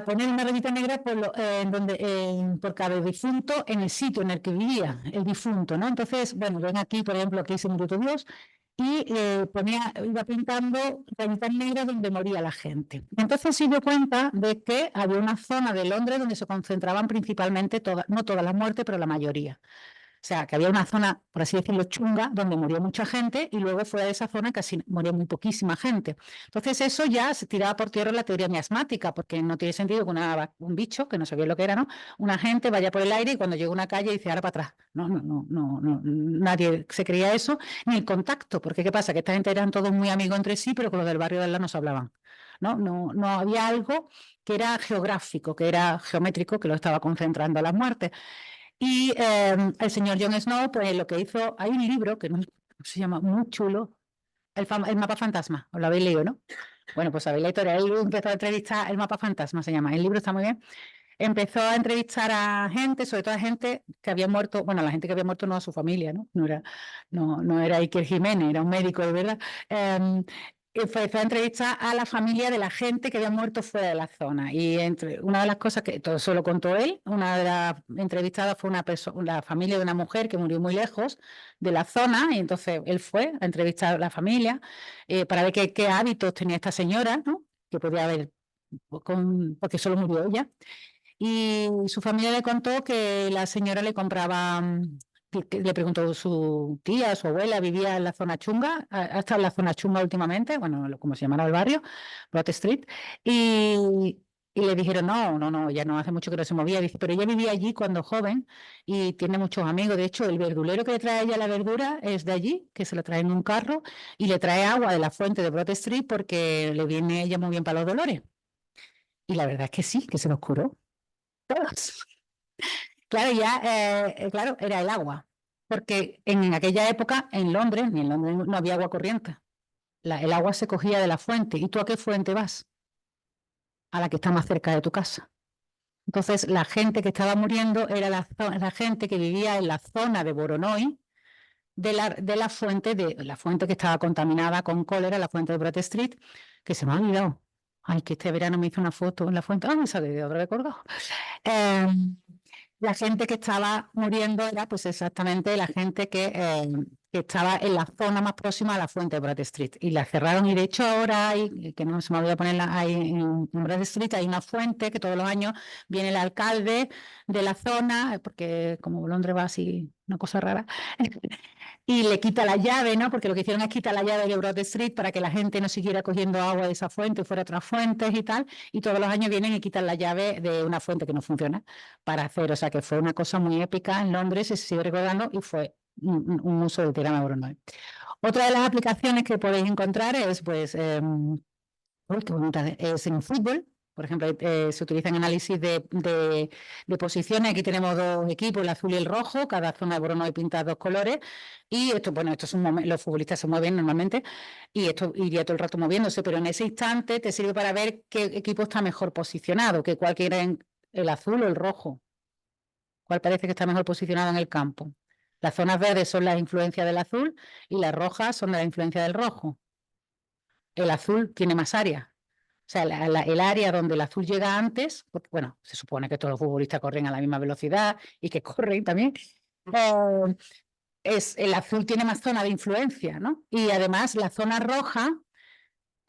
poner una rayita negra por cada difunto en el sitio en el que vivía el difunto, ¿no? Entonces, bueno, ven aquí, por ejemplo, aquí se murió tu Dios, y iba pintando rayitas negras donde moría la gente. Entonces se dio cuenta de que había una zona de Londres donde se concentraban principalmente, no todas las muertes, pero la mayoría. O sea, que había una zona, por así decirlo, chunga, donde murió mucha gente y luego fuera de esa zona casi murió muy poquísima gente. Entonces eso ya se tiraba por tierra la teoría miasmática, porque no tiene sentido que un bicho, que no sabía lo que era, ¿no? Una gente vaya por el aire y cuando llega a una calle dice, ahora para atrás. No, nadie se creía eso, ni el contacto, porque ¿qué pasa? Que esta gente eran todos muy amigos entre sí, pero con los del barrio de al lado no se hablaban. No había algo que era geográfico, que era geométrico, que lo estaba concentrando a las muertes. Y el señor Jon Snow, pues lo que hizo, hay un libro que se llama muy chulo, el mapa fantasma, os lo habéis leído, ¿no? Bueno, pues sabéis la historia, él empezó a entrevistar, el mapa fantasma se llama, el libro está muy bien. Empezó a entrevistar a gente, sobre todo a gente que había muerto, bueno, la gente que había muerto no a su familia, ¿no? No era Iker Jiménez, era un médico de verdad. Empezó a entrevistar a la familia de la gente que había muerto fuera de la zona. Y una de las cosas que todo eso lo contó él, una de las entrevistadas fue la familia de una mujer que murió muy lejos de la zona, y entonces él fue a entrevistar a la familia para ver qué hábitos tenía esta señora, ¿no? Que podía haber, porque solo murió ella. Y su familia le contó que la señora le compraba, le preguntó su tía, su abuela, vivía en la zona chunga, ha estado en la zona chunga últimamente, bueno, como se llamaba el barrio, Broad Street, y le dijeron, no, ya no hace mucho que no se movía, dice, pero ella vivía allí cuando joven y tiene muchos amigos, de hecho, el verdulero que le trae a ella la verdura es de allí, que se lo trae en un carro, y le trae agua de la fuente de Broad Street porque le viene ella muy bien para los dolores. Y la verdad es que sí, que se los curó. Todos. Claro, claro, era el agua, porque en aquella época en Londres, ni en Londres no había agua corriente. El agua se cogía de la fuente. ¿Y tú a qué fuente vas? A la que está más cerca de tu casa. Entonces, la gente que estaba muriendo era la gente que vivía en la zona de Voronoi, de la fuente que estaba contaminada con cólera, la fuente de Broad Street, que se me ha olvidado. Ay, que este verano me hizo una foto en la fuente. Ah, me sale de haber recordado. La gente que estaba muriendo era pues exactamente la gente que estaba en la zona más próxima a la fuente de Broad Street. Y la cerraron y de hecho ahora hay, que no se me olvidó ponerla, ahí en Broad Street hay una fuente que todos los años viene el alcalde de la zona, porque como Londres va así, una cosa rara, y le quita la llave, ¿no? Porque lo que hicieron es quitar la llave de Broad Street para que la gente no siguiera cogiendo agua de esa fuente y fuera a otras fuentes y tal, y todos los años vienen y quitan la llave de una fuente que no funciona para hacer, o sea que fue una cosa muy épica en Londres, se sigue recordando y fue un uso del teorema de Voronoi. Otra de las aplicaciones que podéis encontrar es, pues, qué bonita, es en fútbol. Por ejemplo, se utilizan análisis de posiciones. Aquí tenemos dos equipos, el azul y el rojo, cada zona de Voronoi pinta dos colores. Y esto, bueno, esto es un momento, los futbolistas se mueven normalmente y esto iría todo el rato moviéndose, pero en ese instante te sirve para ver qué equipo está mejor posicionado, que cualquiera en el azul o el rojo. ¿Cuál parece que está mejor posicionado en el campo? Las zonas verdes son las influencias del azul y las rojas son la influencia del rojo. El azul tiene más área. O sea, el área donde el azul llega antes, porque, bueno, se supone que todos los futbolistas corren a la misma velocidad y que corren también, el azul tiene más zona de influencia, ¿no? Y además la zona roja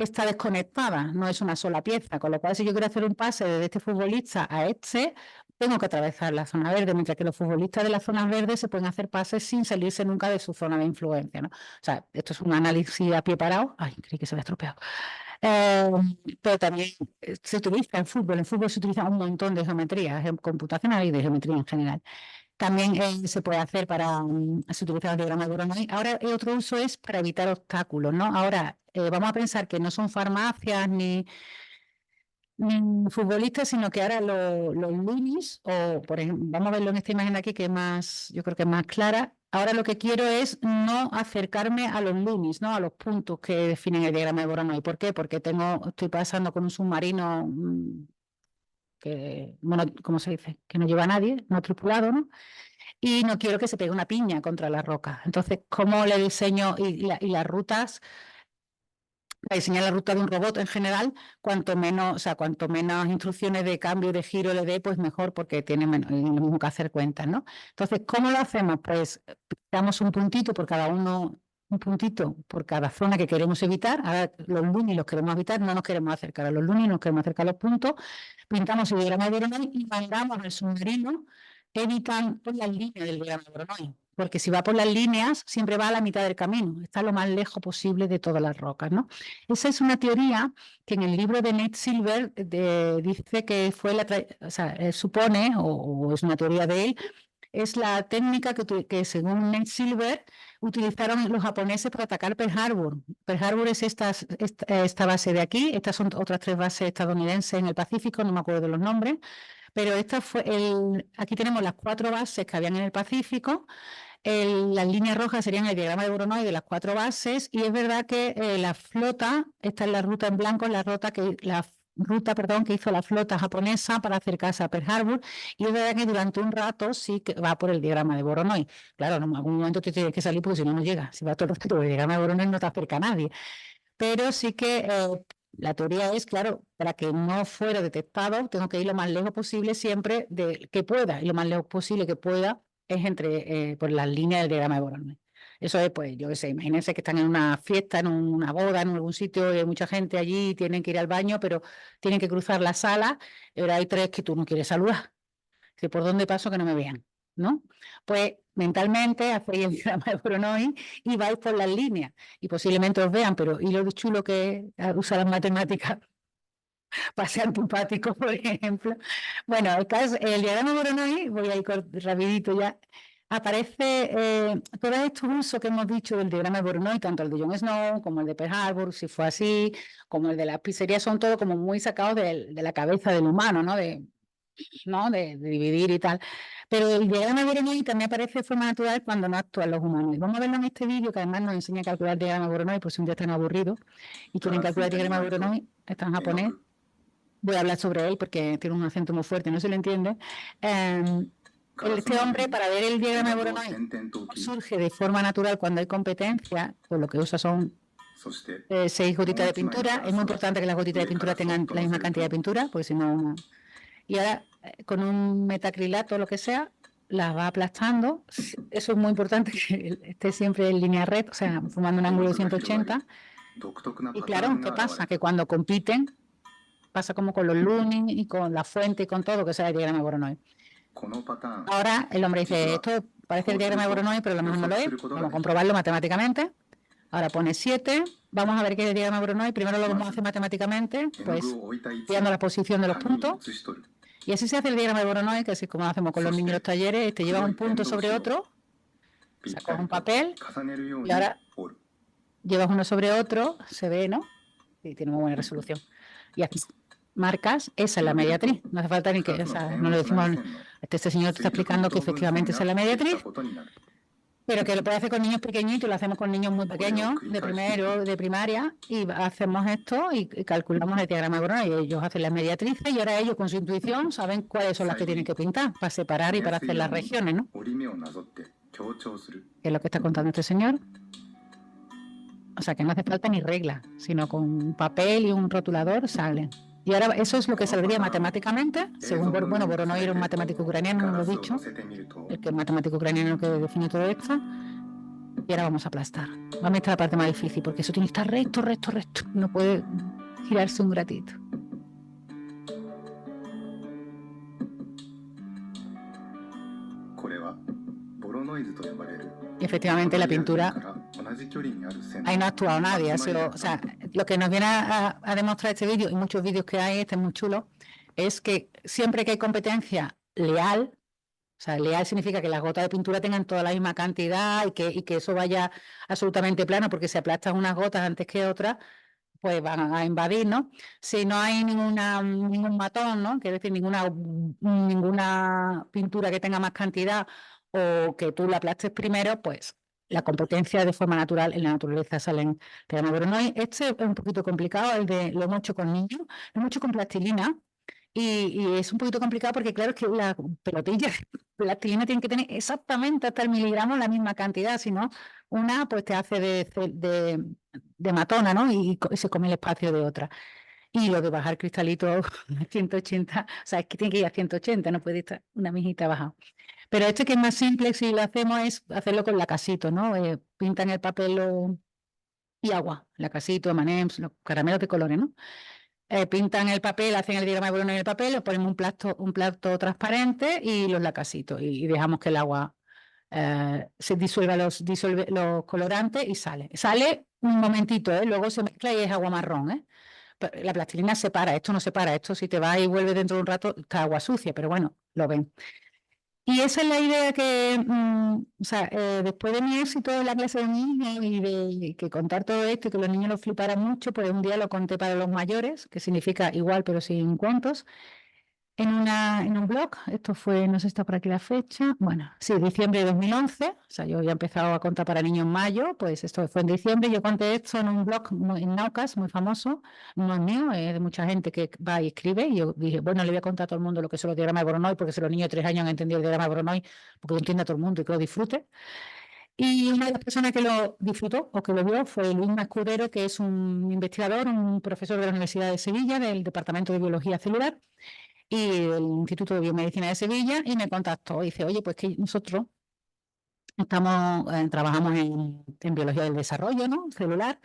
está desconectada, no es una sola pieza, con lo cual si yo quiero hacer un pase desde este futbolista a este, tengo que atravesar la zona verde, mientras que los futbolistas de las zonas verdes se pueden hacer pases sin salirse nunca de su zona de influencia, ¿no? O sea, esto es un análisis a pie parado. Ay, creí que se había estropeado. Pero también se utiliza en fútbol se utiliza un montón de geometrías computacionales y de geometría en general. También se puede hacer se utiliza el diagrama de Voronoi. Ahora el otro uso es para evitar obstáculos, ¿no? Ahora vamos a pensar que no son farmacias ni futbolistas, sino que ahora los lunis, o por ejemplo, vamos a verlo en esta imagen de aquí que es más, yo creo que es más clara. Ahora lo que quiero es no acercarme a los lunis, ¿no? A los puntos que definen el diagrama de Voronoi. ¿Por qué? Porque estoy pasando con un submarino que, bueno, ¿cómo se dice? Que no lleva a nadie, no tripulado, ¿no? Y no quiero que se pegue una piña contra la roca. Entonces, ¿cómo le diseño y las rutas? Para diseñar la ruta de un robot en general, cuanto menos instrucciones de cambio y de giro le dé, pues mejor, porque tiene lo mismo que hacer cuentas, ¿no? Entonces, ¿cómo lo hacemos? Pues damos un puntito por cada uno, un puntito por cada zona que queremos evitar. Ahora los lunis los queremos evitar, no nos queremos acercar a los lunis, nos queremos acercar a los puntos. Pintamos el diagrama de Voronoi y mandamos al submarino evitando las líneas del diagrama de Voronoi. Porque si va por las líneas, siempre va a la mitad del camino, está lo más lejos posible de todas las rocas, ¿no? Esa es una teoría que en el libro de Nate Silver dice que fue supone, o es una teoría de él, es la técnica que según Nate Silver utilizaron los japoneses para atacar Pearl Harbor. Pearl Harbor es esta base de aquí, estas son otras 3 bases estadounidenses en el Pacífico, no me acuerdo de los nombres, pero aquí tenemos las 4 bases que habían en el Pacífico. Las líneas rojas serían el diagrama de Voronoi de las 4 bases, y es verdad que la flota, esta es la ruta en blanco, la ruta que hizo la flota japonesa para acercarse a Pearl Harbor, y es verdad que durante un rato sí que va por el diagrama de Voronoi. Claro, en algún momento te tienes que salir porque si no, no llega. Si va todo el rato por el diagrama de Voronoi no te acerca a nadie. Pero sí que la teoría es, claro, para que no fuera detectado, tengo que ir lo más lejos posible siempre que pueda, y lo más lejos posible que pueda es por las líneas del diagrama de Voronoi. Eso es, pues, yo qué sé, imagínense que están en una fiesta, en una boda, en algún sitio, y hay mucha gente allí, tienen que ir al baño, pero tienen que cruzar la sala, y ahora hay 3 que tú no quieres saludar. Dice, ¿por dónde paso que no me vean? ¿No? Pues mentalmente hacéis el diagrama de Voronoi y vais por las líneas, y posiblemente os vean, pero y lo chulo que es usar las matemáticas para ser antipático, por ejemplo. Bueno, el diagrama de Voronoi, voy a ir rapidito ya, aparece todos estos usos que hemos dicho del diagrama de Voronoi, tanto el de Jon Snow como el de Pearl Harbor, si fue así, como el de las pizzerías, son todos como muy sacados de la cabeza del humano, ¿no? De dividir y tal. Pero el diagrama de Voronoi también aparece de forma natural cuando no actúan los humanos. Y vamos a verlo en este vídeo, que además nos enseña a calcular el diagrama de Voronoi, por si un día están aburridos y quieren calcular el diagrama de Voronoi, está en japonés. Voy a hablar sobre él porque tiene un acento muy fuerte, no se le entiende. Este hombre, para ver el diagrama de Voronoi, surge de forma natural cuando hay competencia, pues lo que usa son 6 gotitas de pintura. Es muy importante que las gotitas de pintura tengan la misma cantidad de pintura, porque si no... Y ahora, con un metacrilato o lo que sea, las va aplastando. Eso es muy importante, que esté siempre en línea recta, o sea, formando un ángulo de 180. Y claro, ¿qué pasa? Que cuando compiten, pasa como con los lunis y con la fuente y con todo, que sea el diagrama de Voronoi. Ahora el hombre dice, esto parece el diagrama de Voronoi, pero a lo mejor no lo es. Vamos a comprobarlo matemáticamente. Ahora pone 7. Vamos a ver qué es el diagrama de Voronoi. Primero lo vamos a hacer matemáticamente, pues estudiando la posición de los puntos. Y así se hace el diagrama de Voronoi, que así es como lo hacemos con los niños en los talleres. Lleva un punto sobre otro, sacas un papel y ahora llevas uno sobre otro, se ve, ¿no? Sí, tiene muy buena resolución. Y aquí marcas, esa es la mediatriz. No hace falta ni que, o sea, no le decimos, este señor te está explicando que efectivamente esa es la mediatriz, pero que lo puede hacer con niños pequeñitos, lo hacemos con niños muy pequeños, de primero, de primaria, y hacemos esto y calculamos el diagrama de Voronoi. Ellos hacen las mediatrices y ahora ellos con su intuición saben cuáles son las que tienen que pintar para separar y para hacer las regiones, ¿no? ¿Qué es lo que está contando este señor? O sea, que no hace falta ni regla, sino con un papel y un rotulador salen. Y ahora eso es lo que saldría matemáticamente, según, bueno, Voronoi era un matemático ucraniano, no lo he dicho, el que es matemático ucraniano que define todo esto. Y ahora vamos a aplastar. Va a meter la parte más difícil, porque eso tiene que estar recto, recto, recto. No puede girarse un gratito. Y efectivamente la pintura, ahí no ha actuado nadie. O sea, lo que nos viene a demostrar este vídeo, y muchos vídeos que hay, este es muy chulo, es que siempre que hay competencia leal, o sea, leal significa que las gotas de pintura tengan toda la misma cantidad y que eso vaya absolutamente plano, porque si aplastas unas gotas antes que otras, pues van a invadir, ¿no? Si no hay ningún matón, ¿no? Quiere decir, ninguna pintura que tenga más cantidad o que tú la aplastes primero, pues la competencia de forma natural en la naturaleza salen diagramas de Voronoi. Este es un poquito complicado, lo hemos hecho con niños, lo hemos hecho con plastilina. Y es un poquito complicado porque claro, es que la pelotilla de plastilina tiene que tener exactamente hasta el miligramo la misma cantidad, si no, una pues te hace de matona, ¿no? Y se come el espacio de otra. Y lo de bajar cristalito a 180, o sea, es que tiene que ir a 180, no puede estar una mijita bajada. Pero este que es más simple, si lo hacemos, es hacerlo con lacasito, ¿no? Pintan el papel y agua, lacasito, M&M's, los caramelos de colores, ¿no? Pintan el papel, hacen el diagrama de Voronoi en el papel, le ponemos un plato transparente y los lacasitos y dejamos que el agua se disuelve los colorantes y sale. Sale un momentito, luego se mezcla y es agua marrón. La plastilina separa, esto no separa, esto si te va y vuelve dentro de un rato está agua sucia, pero bueno, lo ven. Y esa es la idea que, o sea, después de mi éxito en la clase de niños y de que contar todo esto y que los niños lo fliparan mucho, pues un día lo conté para los mayores, que significa igual pero sin cuentos, en un blog. Esto fue, no sé si está por aquí la fecha, bueno, sí, diciembre de 2011, o sea, yo había empezado a contar para niños en mayo, pues esto fue en diciembre, yo conté esto en un blog en Naucas, muy famoso, no es mío, es de mucha gente que va y escribe, y yo dije, bueno, le voy a contar a todo el mundo lo que son los diagramas de Voronoi, porque si los niños de 3 años han entendido el diagrama de Voronoi, porque lo entiende a todo el mundo y que lo disfrute. Y una de las personas que lo disfrutó o que lo vio fue Luis Mascudero, que es un investigador, un profesor de la Universidad de Sevilla, del Departamento de Biología Celular y del Instituto de Biomedicina de Sevilla, y me contactó y dice, oye, pues que nosotros trabajamos en biología del desarrollo, ¿no? Celular,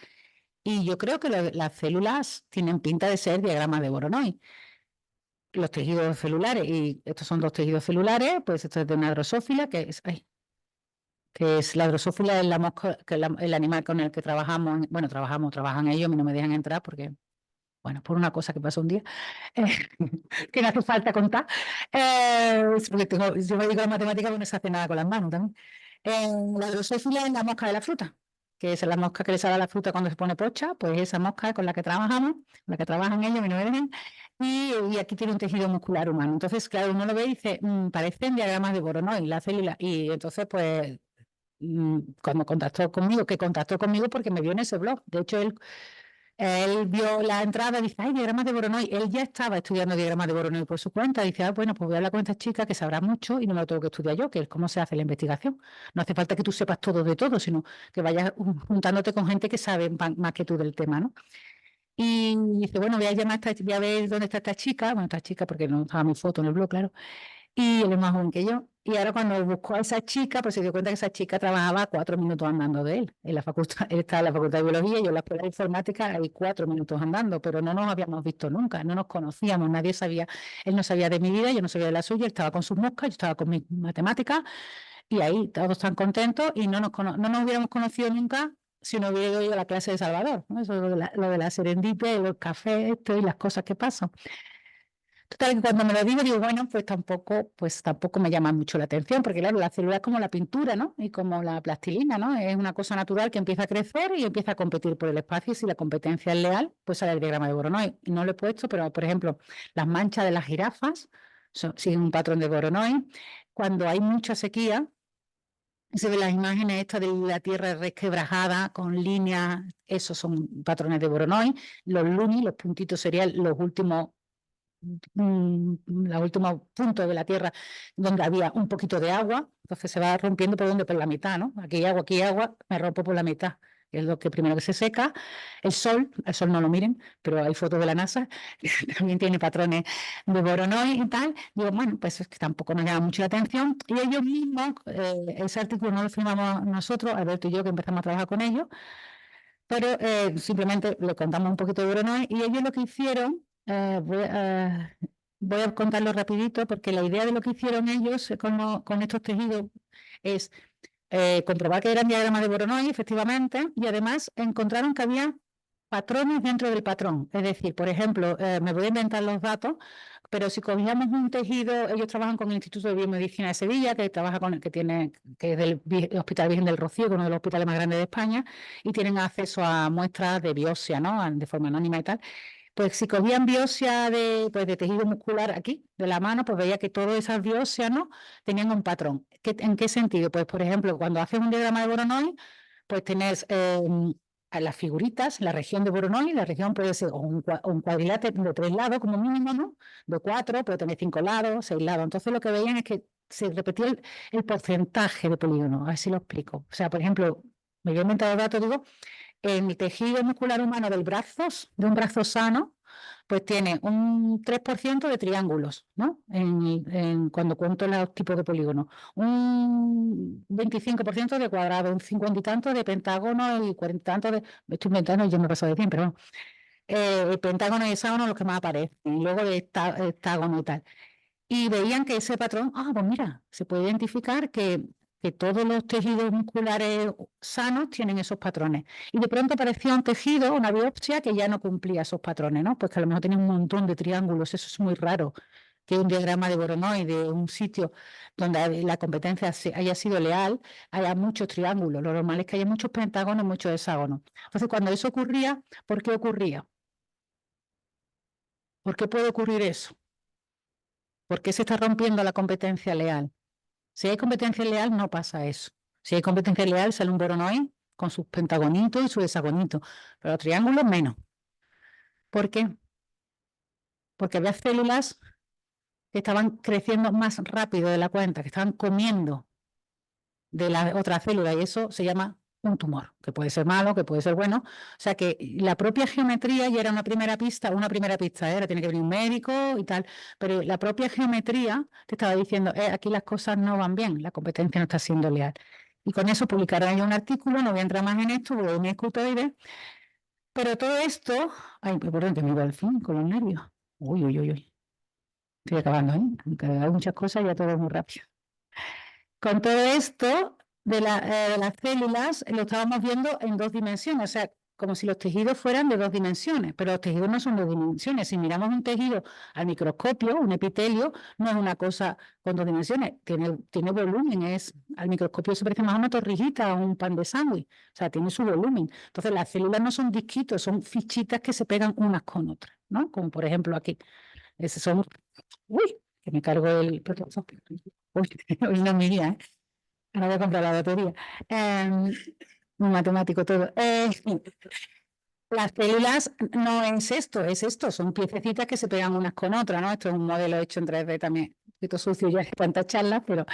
y yo creo que las células tienen pinta de ser diagramas de Voronoi. Los tejidos celulares, y estos son dos tejidos celulares, pues esto es de una drosófila, que es la drosófila, es la mosca, que el animal con el que trabajamos, bueno, trabajan ellos, a mí no me dejan entrar porque, bueno, por una cosa que pasó un día, que no hace falta contar, porque yo me dedico a la matemática, pero no se hace nada con las manos también. La drosófila es la mosca de la fruta, que es la mosca que le sale a la fruta cuando se pone pocha, pues esa mosca con la que trabajamos, con la que trabajan ellos, a mí no me dejan, y aquí tiene un tejido muscular humano. Entonces, claro, uno lo ve y dice, parecen diagramas de Voronoi, la célula, y entonces, pues, cuando contactó conmigo porque me vio en ese blog. De hecho, él vio la entrada y dice, ay, diagramas de Voronoi. Él ya estaba estudiando diagramas de Voronoi por su cuenta. Dice, bueno, pues voy a hablar con esta chica que sabrá mucho y no me lo tengo que estudiar yo, que es cómo se hace la investigación. No hace falta que tú sepas todo de todo, sino que vayas juntándote con gente que sabe más que tú del tema, ¿no? Y dice, bueno, voy a ver dónde está esta chica. Bueno, esta chica, porque no estaba mi foto en el blog, claro. Y él es más joven que yo. Y ahora cuando buscó a esa chica, pues se dio cuenta que esa chica trabajaba a 4 minutos andando de él. En la facultad, él estaba en la facultad de biología y yo en la escuela de informática hay 4 minutos andando, pero no nos habíamos visto nunca, no nos conocíamos, nadie sabía, él no sabía de mi vida, yo no sabía de la suya, él estaba con sus moscas, yo estaba con mis matemáticas, y ahí todos tan contentos y no nos hubiéramos conocido nunca si no hubiera ido a la clase de Salvador, ¿no? Eso es lo de la serendipia y los cafés y las cosas que pasan. Total, que cuando me lo digo, bueno, pues tampoco me llama mucho la atención, porque claro, la célula es como la pintura, ¿no? Y como la plastilina, ¿no? Es una cosa natural que empieza a crecer y empieza a competir por el espacio, y si la competencia es leal, pues sale el diagrama de Voronoi. Y no lo he puesto, pero por ejemplo, las manchas de las jirafas siguen un patrón de Voronoi. Cuando hay mucha sequía, se ven las imágenes estas de la tierra resquebrajada con líneas, esos son patrones de Voronoi. Los lunis, los puntitos serían los últimos puntos de la tierra donde había un poquito de agua, entonces se va rompiendo por la mitad, ¿no? Aquí hay agua, me rompo por la mitad. que es lo que primero que se seca. El sol no lo miren, pero hay fotos de la NASA, que también tiene patrones de Voronoi y tal. Digo, bueno, pues es que tampoco nos llama mucho la atención. Y ellos mismos, ese artículo no lo firmamos nosotros, Alberto y yo, que empezamos a trabajar con ellos, pero simplemente le contamos un poquito de Voronoi y ellos lo que hicieron, voy a contarlo rapidito, porque la idea de lo que hicieron ellos con estos tejidos es comprobar que eran diagramas de Voronoi, efectivamente, y además encontraron que había patrones dentro del patrón. Es decir, por ejemplo, me voy a inventar los datos, pero si cogíamos un tejido, ellos trabajan con el Instituto de Biomedicina de Sevilla, que trabaja con que es del Hospital Virgen del Rocío, que es uno de los hospitales más grandes de España, y tienen acceso a muestras de biopsia, ¿no? De forma anónima y tal. Pues si cogían biopsia de tejido muscular aquí, de la mano, pues veía que todas esas biopsias, ¿no?, tenían un patrón. ¿En qué sentido? Pues, por ejemplo, cuando haces un diagrama de Voronoi, pues tenés a las figuritas, la región de Voronoi, la región puede ser un cuadrilátero de 3 lados como mínimo, ¿no?, de 4, pero tener 5 lados, 6 lados. Entonces lo que veían es que se repetía el porcentaje de polígonos. A ver si lo explico. O sea, por ejemplo, me voy a inventar el dato, digo, en el tejido muscular humano de un brazo sano, pues tiene un 3% de triángulos, ¿no? Cuando cuento los tipos de polígonos. Un 25% de cuadrado, un 50 y tanto de pentágono y 40 y tanto de... Me estoy inventando, yo me he pasado de 100, pero bueno. El pentágono y hexágono los que más aparecen, y luego de hectágono y tal. Y veían que ese patrón, pues mira, se puede identificar que todos los tejidos musculares sanos tienen esos patrones. Y de pronto aparecía un tejido, una biopsia, que ya no cumplía esos patrones, ¿no? Pues que a lo mejor tenía un montón de triángulos, eso es muy raro, que un diagrama de Voronoi de un sitio donde la competencia haya sido leal, haya muchos triángulos. Lo normal es que haya muchos pentágonos, muchos hexágonos. Entonces, cuando eso ocurría, ¿por qué ocurría? ¿Por qué puede ocurrir eso? ¿Por qué se está rompiendo la competencia leal? Si hay competencia leal, no pasa eso. Si hay competencia leal, sale un Voronoi con sus pentagonitos y sus hexagonitos, pero los triángulos menos. ¿Por qué? Porque había células que estaban creciendo más rápido de la cuenta, que estaban comiendo de la otra célula, y eso se llama un tumor, que puede ser malo, que puede ser bueno. O sea que la propia geometría ya era una primera pista, ahora tiene que venir un médico y tal, pero la propia geometría te estaba diciendo, aquí las cosas no van bien, la competencia no está siendo leal. Y con eso publicaron ellos un artículo, no voy a entrar más en esto, porque es un escutoide, pero todo esto, perdón, que me iba al fin con los nervios. Uy. Estoy acabando, aunque hay muchas cosas, ya todo es muy rápido. Con todo esto de las células lo estábamos viendo en 2 dimensiones, o sea, como si los tejidos fueran de 2 dimensiones, pero los tejidos no son de 2 dimensiones. Si miramos un tejido al microscopio, un epitelio, no es una cosa con 2 dimensiones, tiene volumen, al microscopio se parece más a una torrijita o un pan de sándwich, o sea, tiene su volumen. Entonces las células no son disquitos, son fichitas que se pegan unas con otras, ¿no? Como por ejemplo aquí. Uy, que me cargo el protector. Hoy no es mi día, ¿eh? Ahora voy a comprar la batería. Un matemático todo. Las células no es esto, son piececitas que se pegan unas con otras, ¿no? Esto es un modelo hecho en 3D también, un poquito sucio ya de tantas charlas, pero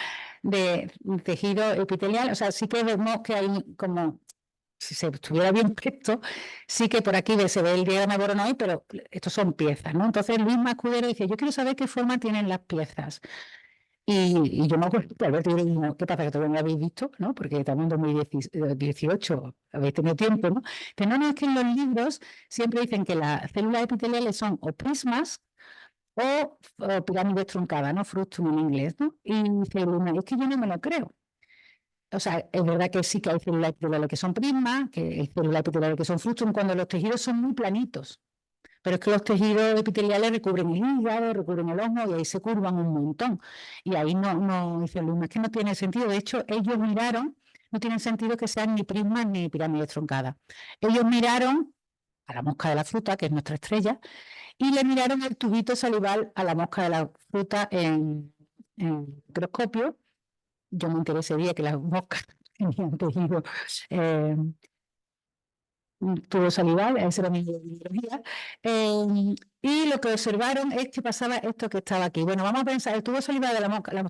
de tejido epitelial. O sea, sí que vemos que hay como, si se estuviera bien puesto, sí que por aquí se ve el diagrama de Voronoi, pero estos son piezas, ¿no? Entonces Luis Mascudero dice, yo quiero saber qué forma tienen las piezas. Y yo me acuerdo que Alberto, yo le digo, ¿qué pasa? Que todavía no lo habéis visto, ¿no? Porque también en 2018 habéis tenido tiempo, ¿no? Pero no, es que en los libros siempre dicen que las células epiteliales son o prismas o pirámides truncadas, ¿no? Frustum en inglés, ¿no? Y dice Luna, es que yo no me lo creo. O sea, es verdad que sí que hay células epiteliales que son prismas, que hay células epiteliales que son frustum, cuando los tejidos son muy planitos. Pero es que los tejidos epiteliales recubren el hígado, recubren el ojo y ahí se curvan un montón. Y ahí no dice Luna, es que no tiene sentido. De hecho, ellos miraron, no tiene sentido que sean ni prismas ni pirámides truncadas. Ellos miraron a la mosca de la fruta, que es nuestra estrella, y le miraron el tubito salival a la mosca de la fruta en microscopio. Yo me interesaría que las moscas tenían tejido tubo salival, ese era mi biología, y lo que observaron es que pasaba esto que estaba aquí. Bueno, vamos a pensar, el tubo salival de la mosca de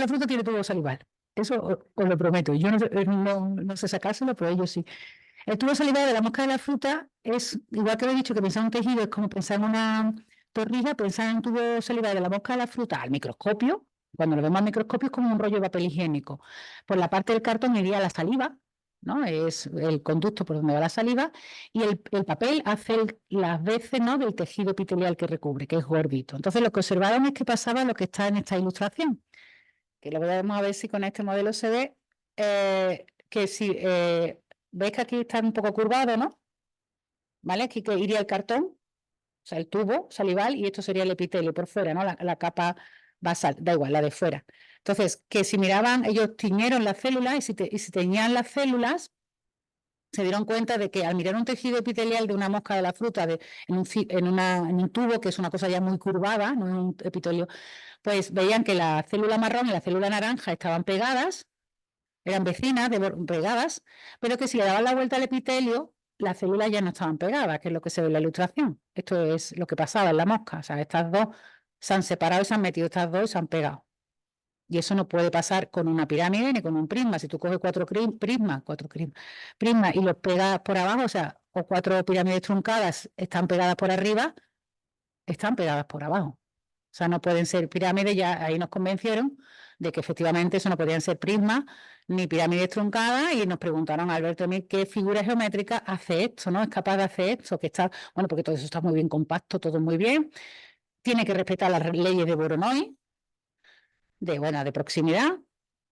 la fruta tiene tubo salival, eso os lo prometo, yo no sé sacárselo, pero ellos sí. El tubo salival de la mosca de la fruta es, igual que lo he dicho, que pensar en un tejido es como pensar en una torrija, pensar en un tubo salival de la mosca de la fruta al microscopio. Cuando lo vemos al microscopio es como un rollo de papel higiénico. Por la parte del cartón iría la saliva, ¿no? Es el conducto por donde va la saliva, y el papel hace las veces, ¿no?, del tejido epitelial que recubre, que es gordito. Entonces lo que observaron es que pasaba lo que está en esta ilustración, que lo vamos a ver si con este modelo se ve, que si veis que aquí está un poco curvado, ¿no? ¿Vale? Aquí que iría el cartón, o sea, el tubo salival, y esto sería el epitelio por fuera, ¿no? La capa basal, da igual, la de fuera. Entonces, que si miraban, ellos tiñeron las células, y si teñían las células, se dieron cuenta de que al mirar un tejido epitelial de una mosca de la fruta en un tubo, que es una cosa ya muy curvada, no es un epitelio, pues veían que la célula marrón y la célula naranja estaban pegadas, eran vecinas, pegadas, pero que si le daban la vuelta al epitelio, las células ya no estaban pegadas, que es lo que se ve en la ilustración. Esto es lo que pasaba en la mosca. O sea, estas dos se han separado y se han metido estas dos y se han pegado. Y eso no puede pasar con una pirámide ni con un prisma. Si tú coges cuatro prismas y los pegas por abajo, o sea, o cuatro pirámides truncadas están pegadas por arriba, están pegadas por abajo. O sea, no pueden ser pirámides, ya ahí nos convencieron de que efectivamente eso no podían ser prismas ni pirámides truncadas, y nos preguntaron a Alberto y a mí qué figura geométrica hace esto, ¿no? Es capaz de hacer esto, que está, bueno, porque todo eso está muy bien compacto, todo muy bien, tiene que respetar las leyes de Voronoi, de proximidad,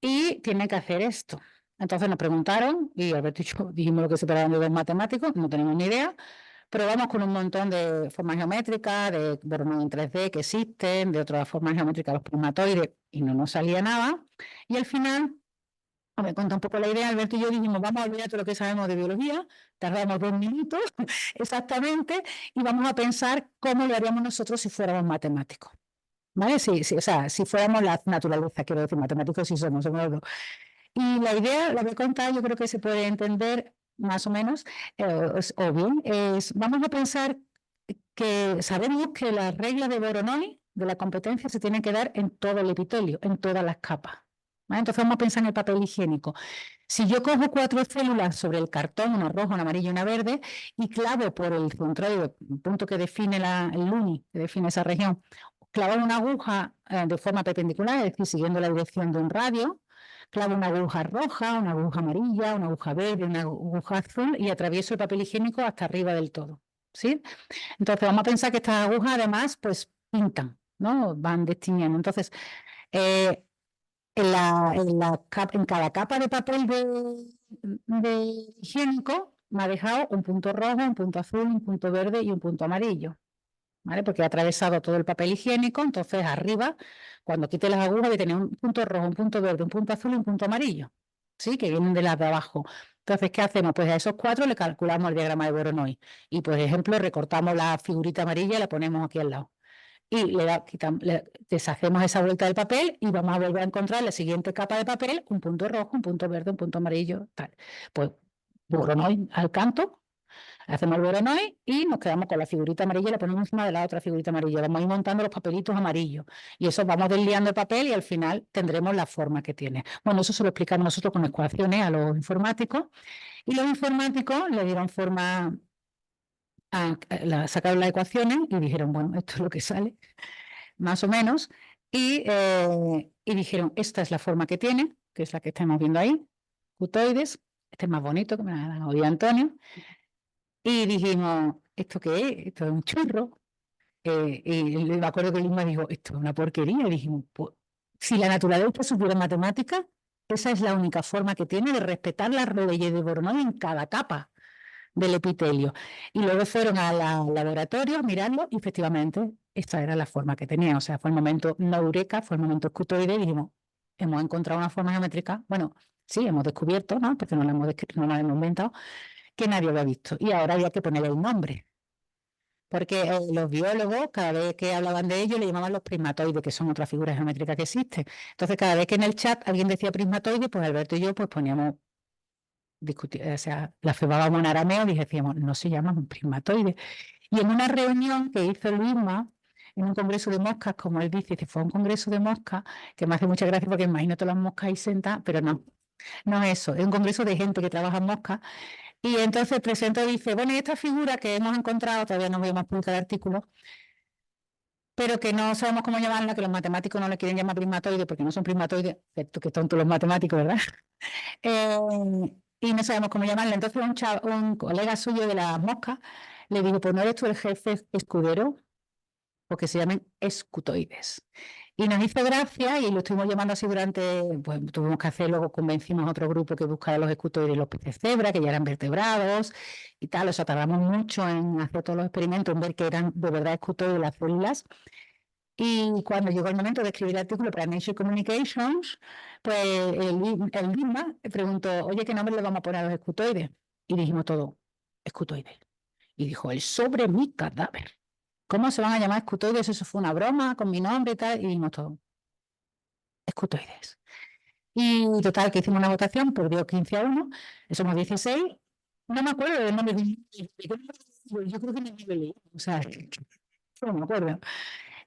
y tiene que hacer esto. Entonces nos preguntaron, y Alberto y yo dijimos lo que se esperaban de los matemáticos, no tenemos ni idea. Probamos con un montón de formas geométricas, de Voronoi en 3D que existen, de otras formas geométricas, los prismatoides, y no nos salía nada. Y al final, me contó un poco la idea, Alberto y yo dijimos, vamos a olvidar todo lo que sabemos de biología, tardamos 2 minutos exactamente, y vamos a pensar cómo lo haríamos nosotros si fuéramos matemáticos. ¿Vale? Sí, sí, o sea, si fuéramos la naturaleza, quiero decir, matemáticos sí somos los dos. Y la idea, la voy a contar, yo creo que se puede entender más o menos, o bien, vamos a pensar que sabemos que las reglas de Voronoi, de la competencia, se tienen que dar en todo el epitelio, en todas las capas. ¿Vale? Entonces vamos a pensar en el papel higiénico. Si yo cojo 4 células sobre el cartón, una roja, una amarilla y una verde, y clavo por el centroide, el punto que define el luni, que define esa región, clavo una aguja de forma perpendicular, es decir, siguiendo la dirección de un radio, clavo una aguja roja, una aguja amarilla, una aguja verde, una aguja azul, y atravieso el papel higiénico hasta arriba del todo, ¿sí? Entonces vamos a pensar que estas agujas además pues pintan, ¿no? Van destiñendo. Entonces, en cada capa de papel de higiénico me ha dejado un punto rojo, un punto azul, un punto verde y un punto amarillo, ¿vale? Porque he atravesado todo el papel higiénico, entonces arriba, cuando quite las agujas, voy a tener un punto rojo, un punto verde, un punto azul y un punto amarillo, ¿sí? Que vienen de las de abajo. Entonces, ¿qué hacemos? Pues a esos 4 le calculamos el diagrama de Voronoi. Y, por ejemplo, recortamos la figurita amarilla y la ponemos aquí al lado. Y deshacemos esa vuelta del papel y vamos a volver a encontrar en la siguiente capa de papel un punto rojo, un punto verde, un punto amarillo, tal. Pues Voronoi al canto, hacemos el Voronoi y nos quedamos con la figurita amarilla y la ponemos encima de la otra figurita amarilla. Vamos a ir montando los papelitos amarillos y eso vamos desliando el papel y al final tendremos la forma que tiene. Bueno, eso se lo explicamos nosotros con ecuaciones a los informáticos, y los informáticos le dieron forma sacaron las ecuaciones y dijeron, bueno, esto es lo que sale, más o menos, y dijeron, esta es la forma que tiene, que es la que estamos viendo ahí, cutoides, este es más bonito, que me la ha oído Antonio, y dijimos, ¿esto qué es? Esto es un churro. Y me acuerdo que Lima dijo, esto es una porquería, y dijimos, pues, si la naturaleza supiera matemáticas, esa es la única forma que tiene de respetar las leyes de Voronoi en cada capa del epitelio. Y luego fueron al laboratorio a mirarlo y efectivamente esta era la forma que tenía. O sea, fue el momento no eureka, fue el momento escutoide y dijimos, hemos encontrado una forma geométrica, bueno, sí, hemos descubierto, ¿no? Porque no la hemos inventado, que nadie había visto. Y ahora había que ponerle un nombre. Porque los biólogos, cada vez que hablaban de ello, le llamaban los prismatoides, que son otra figura geométrica que existe. Entonces, cada vez que en el chat alguien decía prismatoide, pues Alberto y yo pues poníamos o sea, la cebábamos en arameo y decíamos, no se llama un prismatoide. Y en una reunión que hizo Luisma, en un congreso de moscas, como él dice, que fue un congreso de moscas, que me hace mucha gracia porque imagino todas las moscas ahí sentadas, pero no, no es eso, es un congreso de gente que trabaja en moscas, Y entonces el presento dice, bueno, y esta figura que hemos encontrado, todavía no habíamos publicado el artículo, pero que no sabemos cómo llamarla, que los matemáticos no le quieren llamar prismatoide porque no son prismatoides, que tontos los matemáticos, ¿verdad? Y no sabemos cómo llamarla. Entonces un colega suyo de las moscas le dijo, pues no eres tú el jefe escudero, porque se llaman escutoides. Y nos hizo gracia y lo estuvimos llamando así durante, pues tuvimos que hacer, luego convencimos a otro grupo que buscara los escutoides y los peces cebra, que ya eran vertebrados y tal, o sea, tardamos mucho en hacer todos los experimentos, en ver que eran de verdad escutoides las células. Y cuando llegó el momento de escribir el artículo para Nature Communications, pues el Lima preguntó, oye, ¿qué nombre le vamos a poner a los escutoides? Y dijimos todo, escutoides. Y dijo, el sobre mi cadáver. ¿Cómo se van a llamar escutoides? Eso fue una broma con mi nombre y tal. Y dijimos todo, escutoides. Y total, que hicimos una votación, perdió 15-1, somos 16. No me acuerdo del nombre. Yo creo que no me lo leí. O sea, no me acuerdo.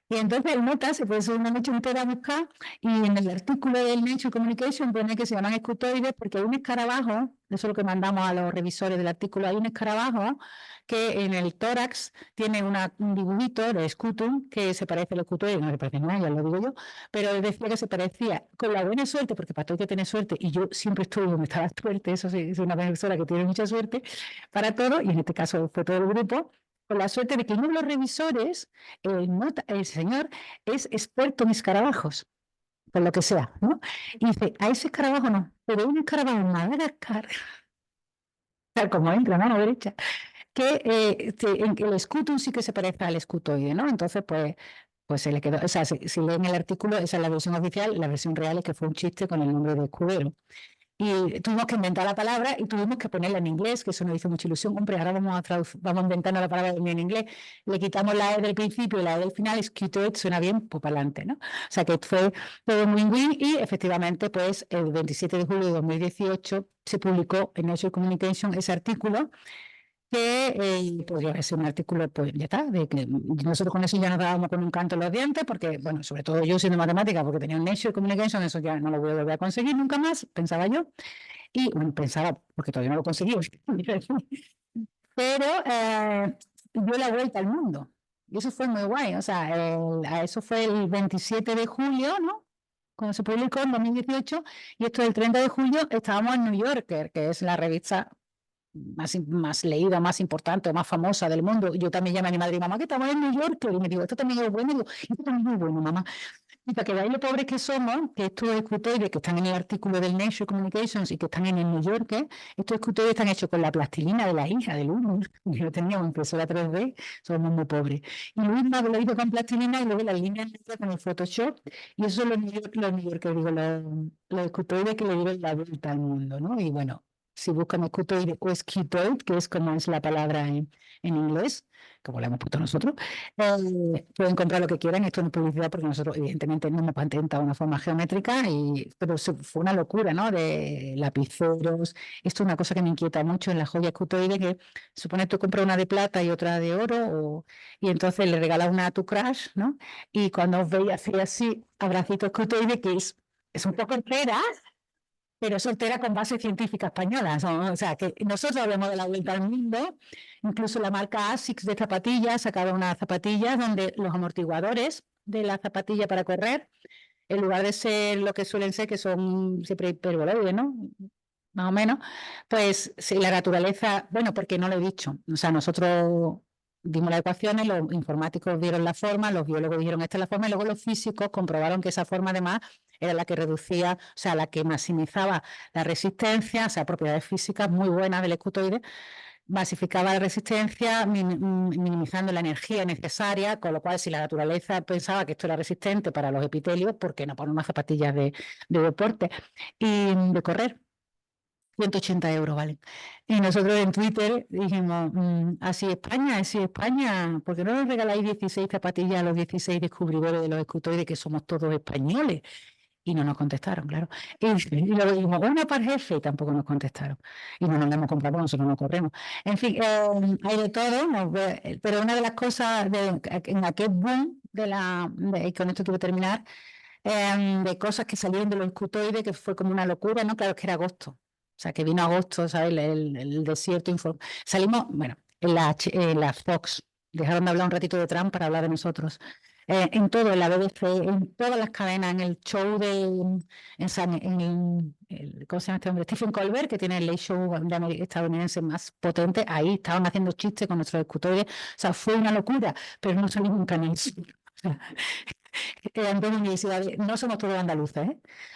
Y entonces el nota se puede una noche entera a buscar y en el artículo del Nature Communication pone que se llaman escutoides porque hay un escarabajo, eso es lo que mandamos a los revisores del artículo, hay un escarabajo que en el tórax tiene un dibujito de scutum que se parece al escutoide, no se parece nada, ya lo digo yo, pero él decía que se parecía con la buena suerte, porque para todo hay que tener suerte, y yo siempre estuve donde está la suerte, eso sí, soy una persona que tiene mucha suerte para todo, y en este caso fue todo el grupo, con la suerte de que uno de los revisores, el señor, es experto en escarabajos, por lo que sea, ¿no? Y dice, a ese escarabajo no, pero un escarabajo en Madagascar, tal como entra, mano derecha, que el scutum sí que se parece al escutoide, ¿no? Entonces, pues se le quedó, o sea, si leen el artículo, esa es la versión oficial, la versión real es que fue un chiste con el nombre de escudero. Y tuvimos que inventar la palabra y tuvimos que ponerla en inglés, que eso nos hizo mucha ilusión. Hombre, ahora vamos inventando la palabra en inglés. Le quitamos la E del principio y la E del final, escutoid suena bien, pues para adelante, ¿no? O sea que fue todo muy win y efectivamente, pues el 27 de julio de 2018 se publicó en Nature Communication ese artículo que podría ser un artículo, pues ya está, de que nosotros con eso ya nos dábamos con un canto en los dientes, porque, bueno, sobre todo yo siendo matemática, porque tenía un Nature Communication, eso ya no lo voy a volver a conseguir nunca más, pensaba yo, y bueno, pensaba, porque todavía no lo conseguí, pero dio la vuelta al mundo, y eso fue muy guay, o sea, eso fue el 27 de julio, ¿no? Cuando se publicó en 2018, y esto el 30 de julio estábamos en New Yorker, que es la revista más leída, más importante, más famosa del mundo. Yo también llamé a mi madre y mamá, que estamos en New York, y me digo, esto también es bueno, y digo, esto también es bueno, mamá. Y para que veáis lo pobres que somos, que estos escutoides que están en el artículo del Nature Communications y que están en el New Yorker, estos escutoides están hechos con la plastilina de la hija de Luis, yo tenía una impresora 3D, somos muy pobres. Y Luis lo hizo con plastilina y luego las líneas negras con el Photoshop, y eso son los New Yorker, digo, los escutoides que le dieron la vuelta al mundo, ¿no? Y bueno, si buscan escutoide o esquitoid, que es como es la palabra en inglés, como la hemos puesto nosotros, pueden comprar lo que quieran. Esto no es publicidad porque nosotros evidentemente no hemos patentado una forma geométrica, pero fue una locura, ¿no? De lapiceros. Esto es una cosa que me inquieta mucho en la joya escutoide, que supone tú compras una de plata y otra de oro, y entonces le regalas una a tu crush, ¿no? Y cuando os veis así, abracito escutoide, que es un poco entera, pero soltera con base científica española. O sea, que nosotros hablamos de la vuelta al mundo, incluso la marca ASICS de zapatillas sacaba unas zapatillas donde los amortiguadores de la zapatilla para correr, en lugar de ser lo que suelen ser, que son siempre hiperboloides, ¿no? Más o menos, pues si la naturaleza, bueno, porque no lo he dicho, o sea, nosotros dimos las ecuaciones, los informáticos vieron la forma, los biólogos dijeron esta es la forma, y luego los físicos comprobaron que esa forma además era la que reducía, o sea, la que maximizaba la resistencia, o sea, propiedades físicas muy buenas del escutoide, masificaba la resistencia, minimizando la energía necesaria, con lo cual si la naturaleza pensaba que esto era resistente para los epitelios, ¿por qué no poner unas zapatillas de deporte y de correr? 180 euros, ¿vale? Y nosotros en Twitter dijimos, así España, ¿por qué no nos regaláis 16 zapatillas a los 16 descubridores de los escutoides, que somos todos españoles? Y no nos contestaron, claro. Y luego dijimos, bueno, para el jefe, y tampoco nos contestaron. Y no nos la hemos comprado, nosotros no corremos. En fin, hay de todo, pero una de las cosas en aquel boom y con esto quiero terminar, de cosas que salieron de los escutoides, que fue como una locura, ¿no? Claro, es que era agosto. sea, que vino agosto, ¿sabes? El desierto. Salimos, bueno, en la Fox, dejaron de hablar un ratito de Trump para hablar de nosotros. En todo, en la BBC, en todas las cadenas, en el show ¿cómo se llama este hombre? Stephen Colbert, que tiene el late show estadounidense más potente, ahí estaban haciendo chistes con nuestros escritores. O sea, fue una locura, pero no salimos en Canal Sur. En dos universidades, no somos todos andaluces,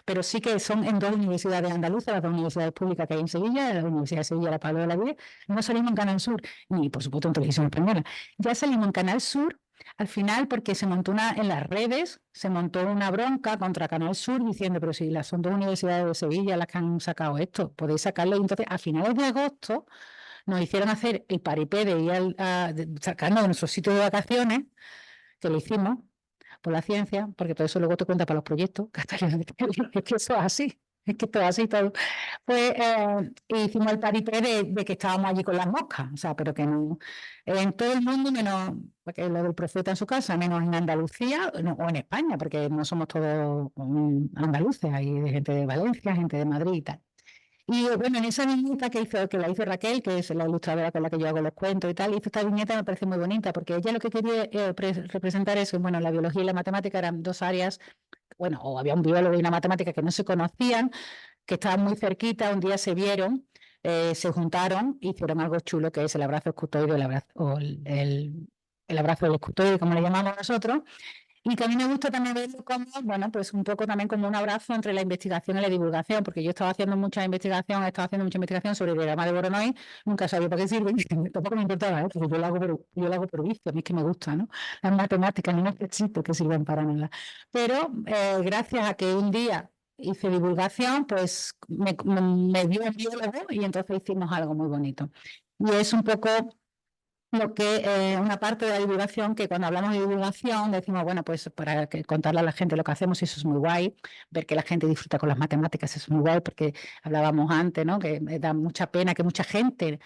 pero sí que son en dos universidades andaluzas, las dos universidades públicas que hay en Sevilla, la Universidad de Sevilla, la Pablo de la Vía. No salimos en Canal Sur, ni por supuesto en Televisión Española. Ya salimos en Canal Sur al final porque se montó en las redes, se montó una bronca contra Canal Sur diciendo, pero si son dos universidades de Sevilla las que han sacado esto, podéis sacarlo. Y entonces a finales de agosto nos hicieron hacer el paripé de ir sacando de nuestro sitio de vacaciones, que lo hicimos por la ciencia, porque todo eso luego te cuenta para los proyectos, es que eso es así, es que todo así, todo. Pues hicimos el paripé de que estábamos allí con las moscas, o sea, pero que no, en todo el mundo, menos, porque lo del profeta en su casa, menos en Andalucía o en España, porque no somos todos andaluces, hay gente de Valencia, gente de Madrid y tal. Y bueno, en esa viñeta que la hizo Raquel, que es la ilustradora con la que yo hago los cuentos y tal, hizo esta viñeta, me parece muy bonita, porque ella lo que quería representar es, bueno, la biología y la matemática eran dos áreas, bueno, o había un biólogo y una matemática que no se conocían, que estaban muy cerquita, un día se vieron, se juntaron, hicieron algo chulo, que es el abrazo escutoide, el abrazo del escutoide, como le llamamos nosotros. Y que a mí me gusta también verlo como, bueno, pues un poco también como un abrazo entre la investigación y la divulgación, porque yo estaba haciendo mucha investigación sobre el diagrama de Voronoi, nunca sabía para qué sirve, tampoco me importaba, porque yo lo hago por vicio, a mí es que me gusta, ¿no? Las matemáticas no necesito que sirvan para nada. Pero gracias a que un día hice divulgación, pues me dio un biólogo y entonces hicimos algo muy bonito. Y es un poco lo que una parte de la divulgación, que cuando hablamos de divulgación decimos, bueno, pues para contarle a la gente lo que hacemos, y eso es muy guay, ver que la gente disfruta con las matemáticas, eso es muy guay, porque hablábamos antes, ¿no? Que me da mucha pena que mucha gente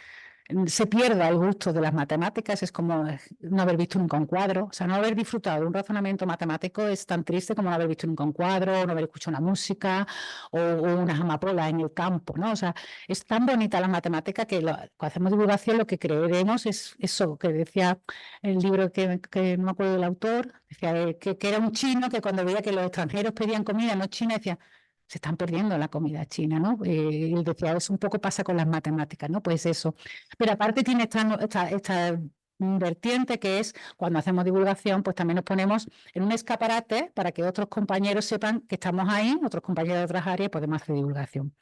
se pierda el gusto de las matemáticas, es como no haber visto nunca un cuadro, o sea, no haber disfrutado de un razonamiento matemático es tan triste como no haber visto nunca un cuadro, no haber escuchado una música o unas amapolas en el campo, ¿no? O sea, es tan bonita la matemática que cuando hacemos divulgación lo que creeremos es eso que decía el libro que no me acuerdo del autor, decía que era un chino que cuando veía que los extranjeros pedían comida no china, decía, se están perdiendo la comida china, ¿no? Él decía, eso un poco pasa con las matemáticas, ¿no? Pues eso. Pero aparte tiene esta vertiente que es, cuando hacemos divulgación, pues también nos ponemos en un escaparate para que otros compañeros sepan que estamos ahí, otros compañeros de otras áreas, podemos hacer divulgación.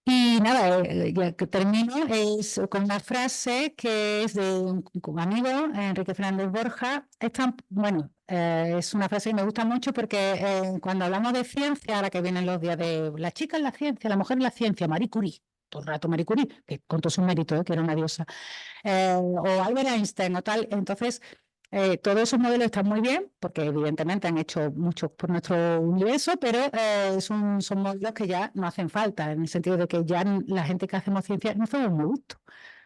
Y nada, ya que termino, es con una frase que es de un amigo, Enrique Fernández Borja. Bueno, es una frase que me gusta mucho porque cuando hablamos de ciencia, ahora que vienen los días de la chica en la ciencia, la mujer en la ciencia, Marie Curie, todo el rato Marie Curie, que con todo su mérito, que era una diosa, o Albert Einstein o tal, entonces todos esos modelos están muy bien, porque evidentemente han hecho mucho por nuestro universo, pero son modelos que ya no hacen falta, en el sentido de que ya la gente que hacemos ciencia no somos muy gustos,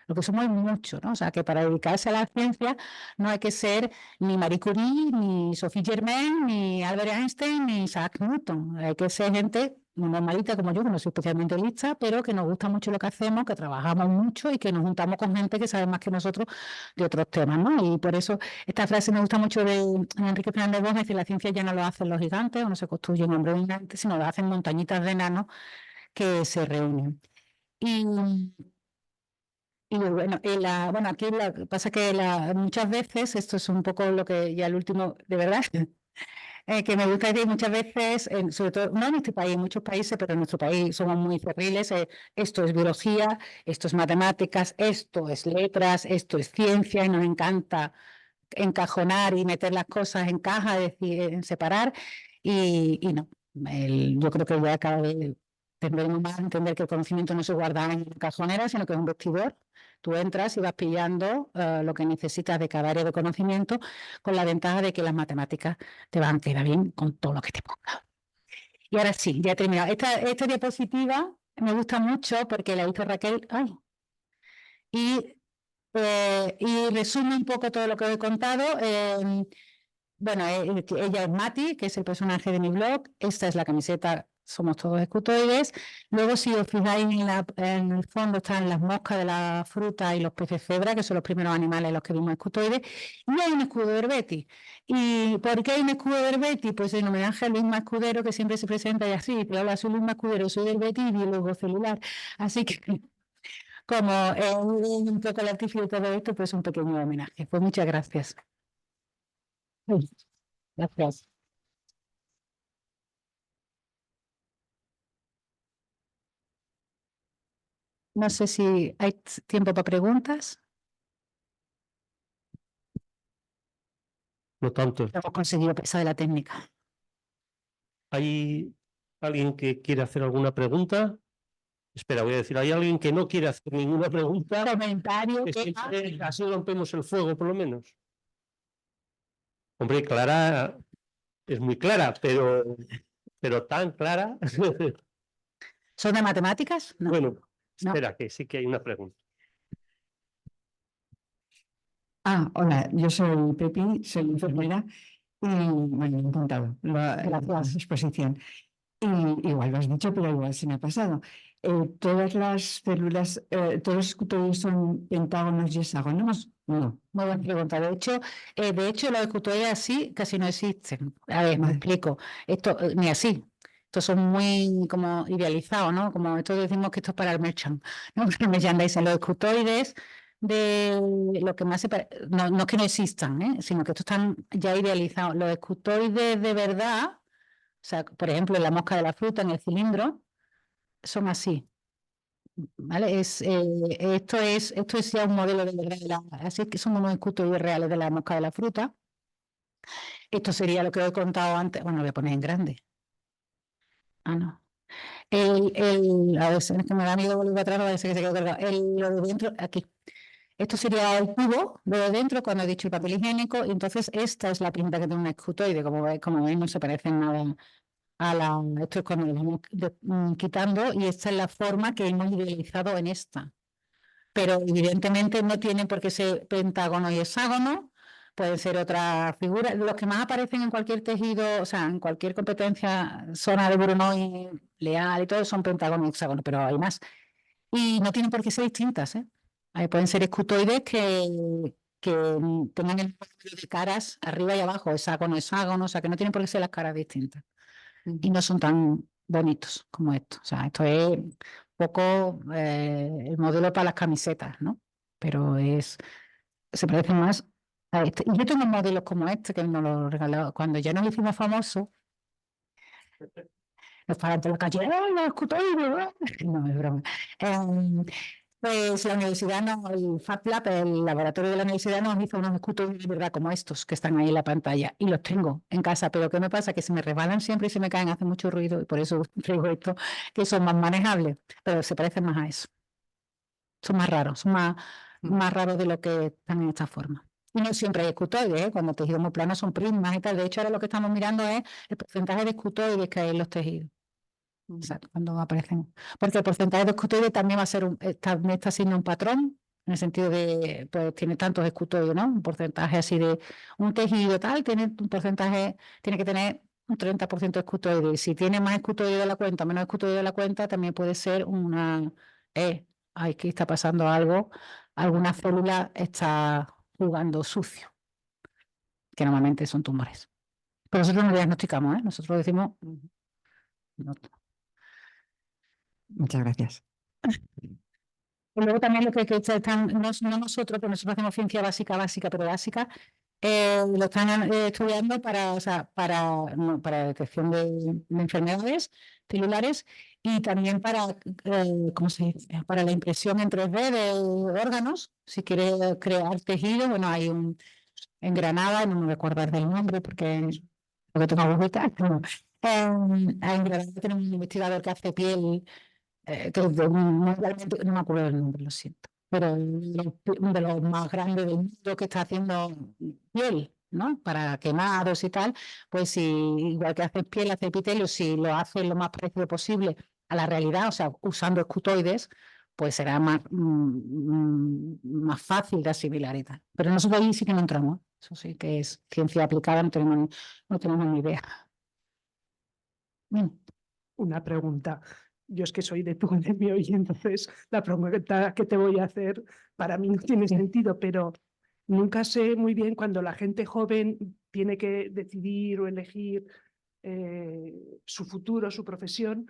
lo que somos mucho, ¿no? O sea, que para dedicarse a la ciencia no hay que ser ni Marie Curie, ni Sophie Germain, ni Albert Einstein, ni Isaac Newton. Hay que ser gente normalita como yo, que no soy especialmente lista, pero que nos gusta mucho lo que hacemos, que trabajamos mucho y que nos juntamos con gente que sabe más que nosotros de otros temas, ¿no? Y por eso esta frase me gusta mucho de Enrique Fernández Borja, que la ciencia ya no lo hacen los gigantes o no se construyen hombres gigantes, sino lo hacen montañitas de enanos que se reúnen. Y bueno, bueno, aquí lo que pasa que muchas veces, esto es un poco lo que ya el último, de verdad, que me gusta decir muchas veces, sobre todo, no en este país, en muchos países, pero en nuestro país somos muy cerriles, esto es biología, esto es matemáticas, esto es letras, esto es ciencia, y nos encanta encajonar y meter las cosas en caja, decir, en separar, y no, yo creo que ya cada vez tendremos más a entender que el conocimiento no se guarda en cajonera, sino que es un vestidor. Tú entras y vas pillando lo que necesitas de cada área de conocimiento, con la ventaja de que las matemáticas te van a quedar bien con todo lo que te ponga. Y ahora sí, ya he terminado. Esta diapositiva me gusta mucho porque la hizo Raquel. Ay, y resume un poco todo lo que he contado. Bueno, ella es Mati, que es el personaje de mi blog. Esta es la camiseta somos todos escutoides. Luego, si os fijáis en el fondo, están las moscas de la fruta y los peces cebra, que son los primeros animales en los que vimos escutoides, y hay un escudo de Herbeti. ¿Y por qué hay un escudo de Herbeti? Pues en homenaje a Luisma Escudero, que siempre se presenta y así, pero hola, soy Luisma Escudero, soy de Herbeti y biólogo celular. Así que, como es un poco el artífice de todo esto, pues un pequeño homenaje. Pues muchas gracias. Gracias. No sé si hay tiempo para preguntas. No tanto. Hemos conseguido pesar de la técnica. ¿Hay alguien que quiere hacer alguna pregunta? Espera, voy a decir, ¿hay alguien que no quiere hacer ninguna pregunta? Comentario. Que siempre así rompemos el fuego, por lo menos. Hombre, Clara es muy clara, pero tan clara. ¿Son de matemáticas? No. Bueno, No. espera, que sí que hay una pregunta. Hola, yo soy Pepi, soy enfermera y bueno, encantado la exposición. Y igual lo has dicho, pero igual se me ha pasado. ¿Todas las células, todos los escutoides son pentágonos y hexágonos? No. Muy buena pregunta. De hecho, los escutoides así casi no existen. A ver, me Vale. explico. Esto, ni así. Estos son muy como idealizados, ¿no? Como esto decimos que esto es para el merchant, ¿no? El merchandising. Los escutoides de lo que más no es que no existan, sino que estos están ya idealizados. Los escutoides de verdad, o sea, por ejemplo, en la mosca de la fruta, en el cilindro, son así. ¿Vale? Esto es ya un modelo de verdad. Así es que son unos escutoides reales de la mosca de la fruta. Esto sería lo que os he contado antes. Bueno, lo voy a poner en grande. No. A ver, es que me da miedo volver atrás, no vaya a ser que se quede cargado. Lo de dentro, aquí. Esto sería el cubo, lo de dentro, cuando he dicho el papel higiénico, y entonces esta es la pinta que tiene un escutoide. Como veis, no se parecen nada esto es cuando lo vamos quitando, y esta es la forma que hemos idealizado en esta. Pero evidentemente no tienen por qué ser pentágono y hexágono, pueden ser otras figuras. Los que más aparecen en cualquier tejido, o sea, en cualquier competencia, zona de Brunoy, Leal y todo, son pentágono y hexágono, pero hay más. Y no tienen por qué ser distintas, ¿eh? Pueden ser escutoides que tengan el número de caras arriba y abajo, hexágono, hexágono, o sea, que no tienen por qué ser las caras distintas. Y no son tan bonitos como esto. O sea, esto es un poco el modelo para las camisetas, ¿no? Pero se parece más a este. Y yo tengo modelos como este que nos lo regalado. Cuando ya nos hicimos famosos, nos paraban por la calle, ¡ay, los escutoides! No, es broma. Pues la universidad, el Fab Lab, el laboratorio de la universidad nos hizo unos escutoides de verdad como estos que están ahí en la pantalla, y los tengo en casa, pero ¿qué me pasa? Que se me resbalan siempre y se me caen, hacen mucho ruido, y por eso traigo esto, que son más manejables, pero se parecen más a eso. Son más raros, son más raros de lo que están en esta forma. Y no siempre hay escutoides, ¿eh? Cuando tejidos muy planos son prismas y tal. De hecho, ahora lo que estamos mirando es el porcentaje de escutoides que hay en los tejidos. O sea, cuando aparecen. Porque el porcentaje de escutoides también va a ser también está siendo un patrón, en el sentido de, pues tiene tantos escutoides, ¿no? Un porcentaje así de un tejido tal, tiene un porcentaje, tiene que tener un 30% de escutoides. Y si tiene más escutoides de la cuenta, menos escutoides de la cuenta, también puede ser aquí está pasando algo, alguna célula está jugando sucio, que normalmente son tumores. Pero nosotros no diagnosticamos, ¿eh? Nosotros decimos. No. Muchas gracias. Y luego también lo que están, no nosotros, pero nosotros hacemos ciencia básica, pero básica, lo están estudiando para detección de enfermedades celulares, y también ¿cómo se dice? Para la impresión en 3D de órganos. Si quiere crear tejido, bueno, hay en Granada, no me recuerdo del nombre porque lo que tengo que buscar, pero, en Granada tenemos un investigador que hace piel. No me acuerdo del nombre, lo siento, pero uno de los más grandes del mundo que está haciendo piel, ¿no? Para quemados y tal, pues si igual que hace piel, hace epitelio, si lo hace lo más parecido posible a la realidad, o sea, usando escutoides, pues será más fácil de asimilar y tal. Pero nosotros ahí sí que no entramos, ¿eh? Eso sí que es ciencia aplicada, no tenemos ni idea. Bien. una pregunta. Yo es que soy de tu gremio y entonces la pregunta que te voy a hacer para mí no tiene sentido, pero nunca sé muy bien cuando la gente joven tiene que decidir o elegir su futuro, su profesión,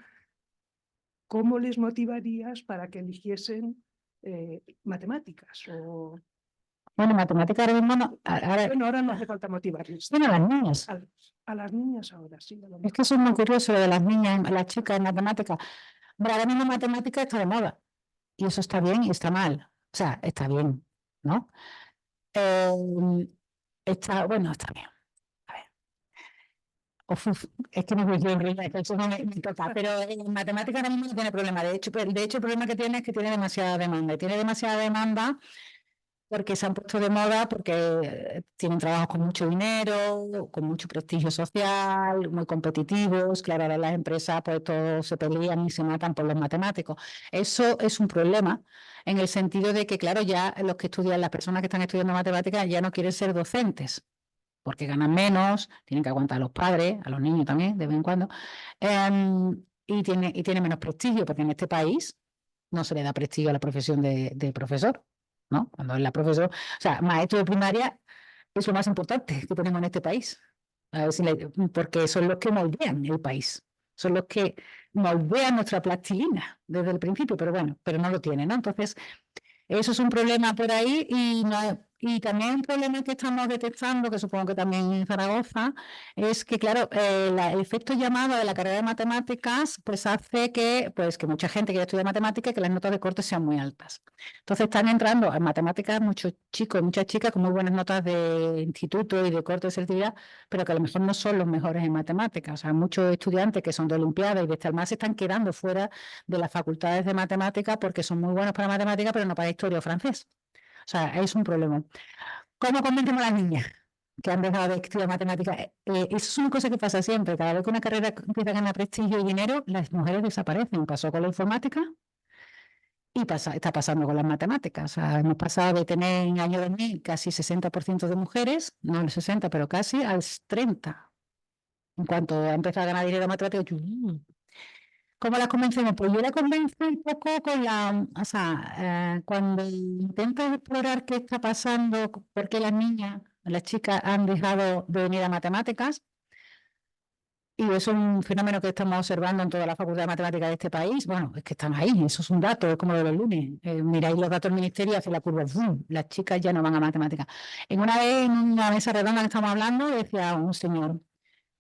¿cómo les motivarías para que eligiesen matemáticas? O... Bueno, matemática ahora mismo no, Bueno, ahora no hace falta motivarles. bueno, las niñas. A las niñas ahora, sí. Es que eso es muy curioso, lo de las niñas, las chicas en matemáticas. Hombre, ahora mismo matemática está de moda. Y eso está bien y está mal. O sea, está bien, ¿no? Bueno, está bien. A ver. Uf, es que no me quiero enrollar, que eso no me toca. Pero en matemática ahora mismo no tiene problema. De hecho, el problema que tiene es que tiene demasiada demanda. Y tiene demasiada demanda porque se han puesto de moda, porque tienen trabajos con mucho dinero, con mucho prestigio social, muy competitivos. Claro, ahora las empresas pues todos se pelean y se matan por los matemáticos. Eso es un problema en el sentido de que, claro, ya los que estudian, las personas que están estudiando matemáticas ya no quieren ser docentes, porque ganan menos, tienen que aguantar a los padres, a los niños también, de vez en cuando, y tiene menos prestigio, porque en este país no se le da prestigio a la profesión de profesor, ¿no? Cuando es la profesor, o sea, maestro de primaria es lo más importante que tenemos en este país, a ver porque son los que moldean el país, son los que moldean nuestra plastilina desde el principio, pero bueno, pero no lo tienen, ¿no? Entonces, eso es un problema por ahí y también un problema que estamos detectando, que supongo que también en Zaragoza, es que, claro, el efecto llamado de la carrera de matemáticas pues hace que mucha gente quiera estudiar matemáticas y que las notas de corte sean muy altas. Entonces están entrando en matemáticas muchos chicos y muchas chicas con muy buenas notas de instituto y de corte de selectividad, pero que a lo mejor no son los mejores en matemáticas. O sea, muchos estudiantes que son de Olimpiada y de Estelmar se están quedando fuera de las facultades de matemáticas porque son muy buenos para matemáticas, pero no para historia o francés. O sea, es un problema. ¿Cómo convencemos a las niñas que han dejado de estudiar matemáticas? Eso es una cosa que pasa siempre. Cada vez que una carrera empieza a ganar prestigio y dinero, las mujeres desaparecen. Pasó con la informática y está pasando con las matemáticas. O sea, hemos pasado de tener en el año 2000 casi 60% de mujeres, no el 60, pero casi al 30%. En cuanto ha empezado a ganar dinero en matemáticas, ¿cómo las convencemos? Pues yo la convenzo un poco o sea, cuando intentas explorar qué está pasando, por qué las chicas han dejado de venir a matemáticas, y eso es un fenómeno que estamos observando en toda la Facultad de Matemáticas de este país. Bueno, es que están ahí, eso es un dato, es como lo de los lunes. Miráis los datos del ministerio y hace la curva, ¡bum! Las chicas ya no van a matemáticas. En una mesa redonda que estamos hablando, decía un señor,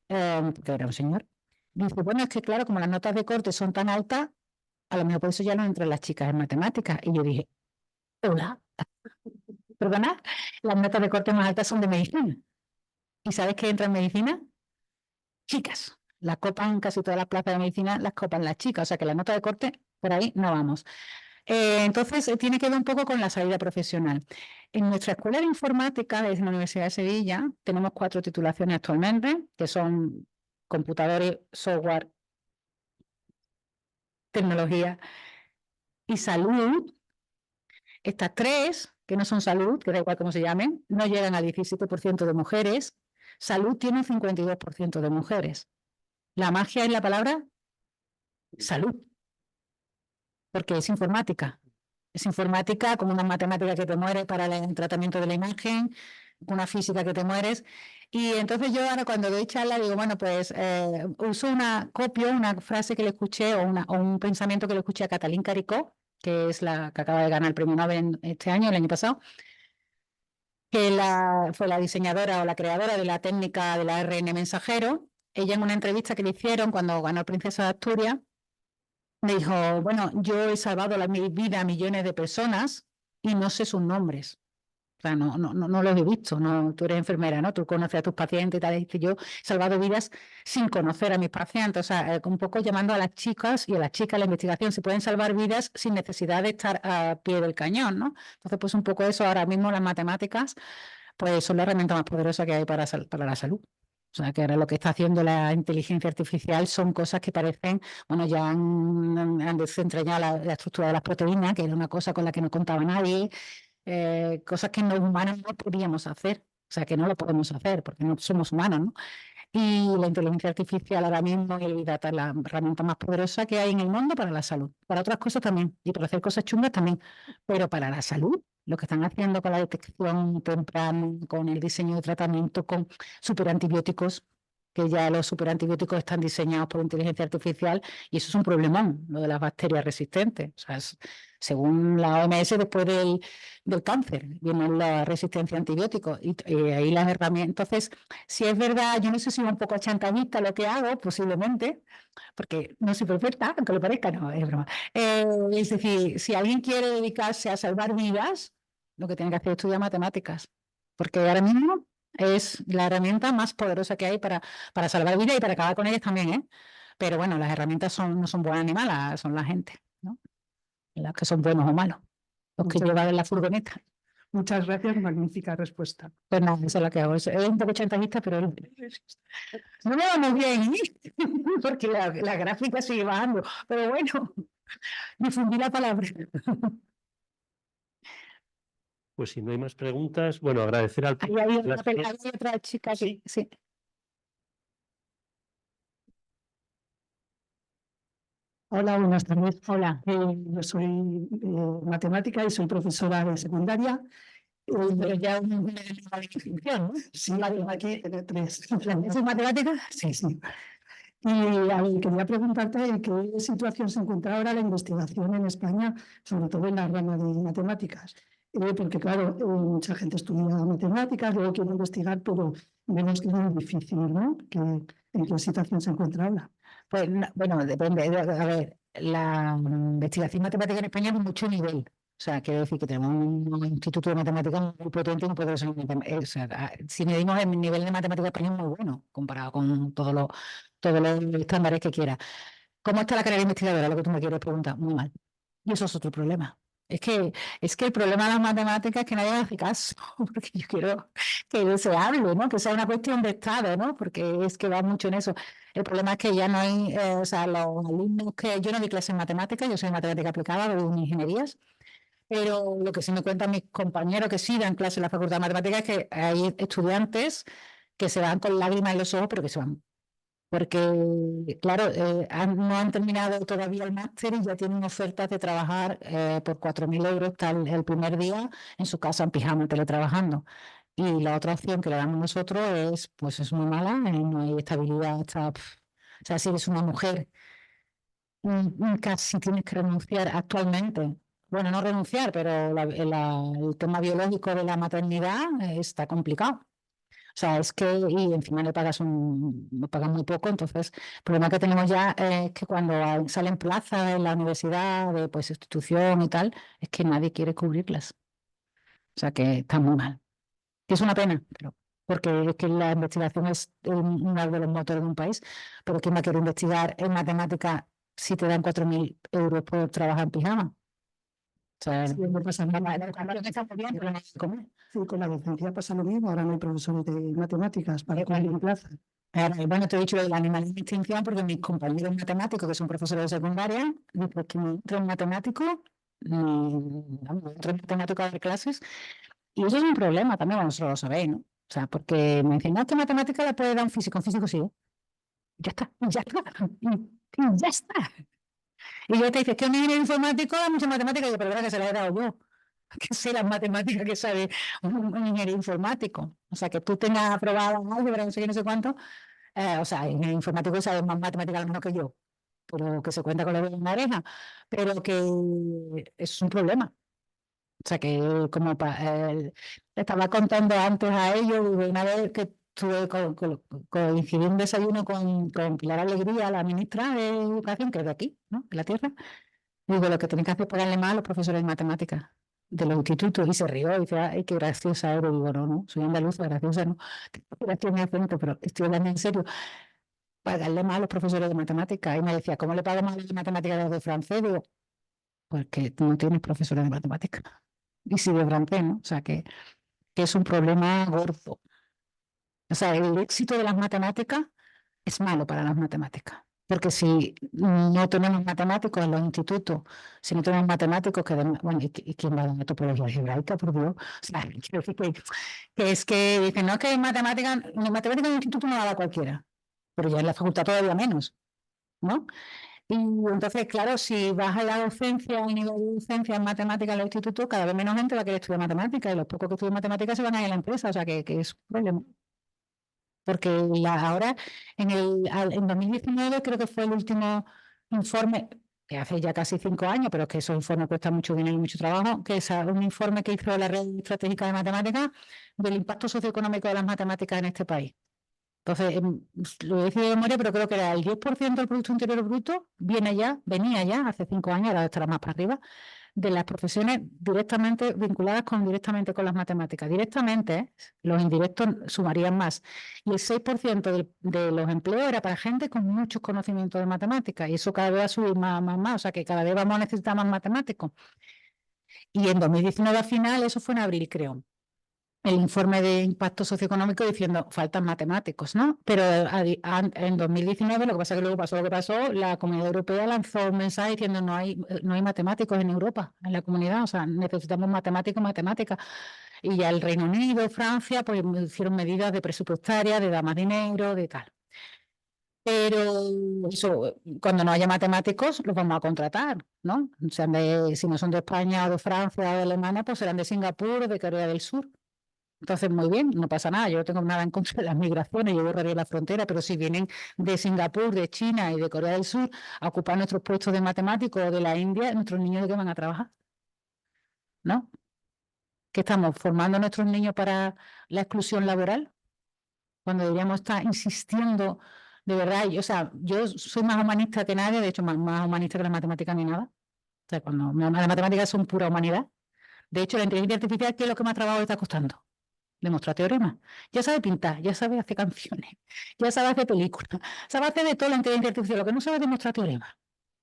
que era un señor, dice, bueno, es que claro, como las notas de corte son tan altas, a lo mejor por eso ya no entran las chicas en matemáticas. Y yo dije, hola, perdona, las notas de corte más altas son de medicina. ¿Y sabes qué entra en medicina? Chicas. La copan casi todas las plazas de medicina, las copan las chicas. O sea que la nota de corte, por ahí no vamos. Entonces, tiene que ver un poco con la salida profesional. En nuestra escuela de informática, desde la Universidad de Sevilla, tenemos 4 titulaciones actualmente, que son computadores, software, tecnología y salud. Estas 3, que no son salud, que da igual cómo se llamen, no llegan al 17% de mujeres. Salud tiene un 52% de mujeres. La magia es la palabra salud, porque es informática. Es informática como una matemática que te muere para el tratamiento de la imagen, una física que te mueres. Y entonces yo ahora cuando doy charla digo, bueno, pues copio una frase que le escuché o un pensamiento que le escuché a Katalin Karikó, que es la que acaba de ganar el premio Nobel este año, el año pasado, que fue la diseñadora o la creadora de la técnica del ARN mensajero. Ella en una entrevista que le hicieron cuando ganó Princesa de Asturias, me dijo, bueno, yo he salvado la vida a millones de personas y no sé sus nombres. O sea, no los he visto. No, tú eres enfermera, ¿no? Tú conoces a tus pacientes y tal. Dice, yo he salvado vidas sin conocer a mis pacientes. O sea, un poco llamando a las chicas y a las chicas a la investigación. Se pueden salvar vidas sin necesidad de estar a pie del cañón, ¿no? Entonces, pues un poco eso. Ahora mismo las matemáticas pues son la herramienta más poderosa que hay para la salud. O sea, que ahora lo que está haciendo la inteligencia artificial son cosas que parecen, bueno, ya han desentrañado la estructura de las proteínas, que era una cosa con la que no contaba nadie, cosas que los humanos no podíamos hacer, o sea, que no lo podemos hacer porque no somos humanos, ¿no? Y la inteligencia artificial ahora mismo y el Big Data es la herramienta más poderosa que hay en el mundo para la salud. Para otras cosas también, y para hacer cosas chungas también. Pero para la salud, lo que están haciendo con la detección temprana, con el diseño de tratamiento, con superantibióticos, que ya los superantibióticos están diseñados por inteligencia artificial, y eso es un problemón, lo de las bacterias resistentes. O sea, según la OMS, después del cáncer viene la resistencia a antibióticos, y ahí las herramientas. Entonces, si es verdad, yo no sé si va un poco chantajista lo que hago, posiblemente, porque no soy perfecta, aunque lo parezca, no, es broma. Es decir, si alguien quiere dedicarse a salvar vidas, lo que tiene que hacer es estudiar matemáticas, porque ahora mismo es la herramienta más poderosa que hay para salvar vidas y para acabar con ellas también, ¿eh? Pero bueno, las herramientas no son buenas ni malas, son la gente, ¿no? Las que son buenos o malos, los que Muchas llevan en la furgoneta. Muchas gracias, magnífica respuesta. Pues nada, eso es lo que hago. Es un poco chantajista, pero no me vamos bien, ¿eh? Porque la gráfica sigue bajando. Pero bueno, difundí la palabra. Pues si no hay más preguntas, bueno, agradecer al Ahí hay las- otra chica que Sí. sí. Hola, buenas tardes. Hola. Yo soy matemática y soy profesora de secundaria. Pero ya una distinción, ¿no? Sí, aquí tiene 3. ¿Eso es matemática? Sí, sí. Y a ver, quería preguntarte en qué situación se encuentra ahora la investigación en España, sobre todo en la rama de matemáticas. Porque, claro, mucha gente estudia matemáticas, luego quiere investigar, pero vemos que es muy difícil, ¿no? ¿En qué situación se encuentra ahora? Pues bueno, depende. A ver, la investigación matemática en España es de mucho nivel. O sea, quiero decir que tenemos un instituto de matemáticas muy potente y muy poderoso. O sea, si medimos el nivel de matemática español es muy bueno comparado con todos los estándares que quiera. ¿Cómo está la carrera investigadora? Lo que tú me quieres preguntar. Muy mal. Y eso es otro problema. Es que el problema de las matemáticas es que nadie me hace caso, porque yo quiero que se hable, ¿no? Que sea una cuestión de Estado, ¿no? Porque es que va mucho en eso. El problema es que ya no hay, o sea, los alumnos que... Yo no doy clases en matemáticas, yo soy en matemática aplicada, doy ingenierías, pero lo que sí me cuentan mis compañeros que sí dan clases en la Facultad de Matemáticas es que hay estudiantes que se van con lágrimas en los ojos, pero que se van. Porque, claro, no han terminado todavía el máster y ya tienen ofertas de trabajar por 4.000 euros tal el primer día en su casa en pijama, teletrabajando. Y la otra opción que le damos nosotros pues es muy mala, no hay estabilidad, o sea, si eres una mujer, casi tienes que renunciar actualmente. Bueno, no renunciar, pero el tema biológico de la maternidad está complicado. O sea, es que, y encima le pagas muy poco, entonces el problema que tenemos ya es que cuando salen plazas en la universidad de pues institución y tal, es que nadie quiere cubrirlas. O sea que está muy mal. Que es una pena, pero porque es que la investigación es uno de los motores de un país, pero ¿quién va a querer investigar en matemática si te dan 4.000 euros por trabajar en pijama? O sea, Sí, no pasa nada. la educación está muy bien, pero no hay que comer. Sí, con la docencia pasa lo mismo. Ahora no hay profesores de matemáticas para cubrir plaza. Bueno, te he dicho el animal de extinción porque mis compañeros matemáticos, que son profesores de secundaria, después que me entro en matemático, entro en matemático a dar clases, y eso es un problema también, bueno, vosotros lo sabéis, ¿no? O sea, porque me dicen, no, que matemática la puede dar un físico sí, ¿eh? Ya está, ya está, ya está. Y yo te dices que un ingeniero informático da mucha matemática, y yo, pero verdad que se la he dado yo, que sé las matemáticas que sabe un ingeniero informático. O sea, que tú tengas aprobado álgebra, no sé qué, no sé cuánto, o sea, en el informático sabe más matemáticas menos que yo, pero que se cuenta con la dedo en la oreja, pero que es un problema. O sea, que como estaba contando antes a ellos, una vez que estuve coincidí un desayuno con Pilar Alegría, la ministra de Educación, que es de aquí, ¿no? De la tierra. Digo, lo que tenéis que hacer es pagarle más a los profesores de matemáticas de los institutos, y se rió y dice, ay, qué graciosa eres. Digo, no, soy andaluza, graciosa no, gracias mi acento, pero estoy hablando en serio, pagarle más a los profesores de matemáticas. Y me decía, ¿cómo le pago más a los de matemáticas a los de francés? Digo, pues que tú no tienes profesores de matemáticas. Y sí de francés, ¿no? O sea, que es un problema gordo. O sea, el éxito de las matemáticas es malo para las matemáticas. Porque si no tenemos matemáticos en los institutos, si no tenemos matemáticos, que bueno, ¿y quién va a dar la topología algebraica, por Dios? O sea, quiero decir que es que dicen, no, que matemáticas en el instituto no la da cualquiera, pero ya en la facultad todavía menos, ¿no? Y entonces, claro, si vas a la docencia, al nivel de docencia en matemáticas en los institutos, cada vez menos gente va a querer estudiar matemáticas, y los pocos que estudian matemáticas se van a ir a la empresa, o sea, que es un problema. Porque ahora, en 2019, creo que fue el último informe, que hace ya casi 5 años, pero es que esos informes cuestan mucho dinero y mucho trabajo, que es un informe que hizo la Red Estratégica de Matemáticas del impacto socioeconómico de las matemáticas en este país. Entonces, lo he decidido de memoria, pero creo que era el 10% del Producto Interior Bruto, venía ya hace 5 años, ahora estará más para arriba, de las profesiones directamente vinculadas directamente con las matemáticas. Directamente, los indirectos sumarían más. Y el 6% de los empleos era para gente con muchos conocimientos de matemáticas. Y eso cada vez va a subir más. O sea que cada vez vamos a necesitar más matemáticos. Y en 2019 al final, eso fue en abril, creo, el informe de impacto socioeconómico diciendo faltan matemáticos, ¿no? Pero en 2019, lo que pasa es que luego pasó lo que pasó, la Comunidad Europea lanzó un mensaje diciendo no hay matemáticos en Europa, en la comunidad, o sea, necesitamos matemáticas. Y ya el Reino Unido, Francia, pues hicieron medidas de presupuestarias, de dar más dinero, de tal. Pero eso, cuando no haya matemáticos, los vamos a contratar, ¿no? Sean si no son de España o de Francia o de Alemania, pues serán de Singapur o de Corea del Sur. Entonces, muy bien, no pasa nada, yo no tengo nada en contra de las migraciones, yo borraría la frontera, pero si vienen de Singapur, de China y de Corea del Sur a ocupar nuestros puestos de matemáticos o de la India, ¿nuestros niños de qué van a trabajar? ¿No? ¿Que estamos formando a nuestros niños para la exclusión laboral? Cuando deberíamos estar insistiendo de verdad, o sea, yo soy más humanista que nadie, de hecho, más humanista que la matemática ni nada. O sea, cuando las matemáticas son pura humanidad. De hecho, la inteligencia artificial, ¿qué es lo que más trabajo está costando? Demostrar teoremas. Ya sabe pintar, ya sabe hacer canciones, ya sabe hacer películas, sabe hacer de todo la inteligencia artificial, lo que no sabe es demostrar teoremas.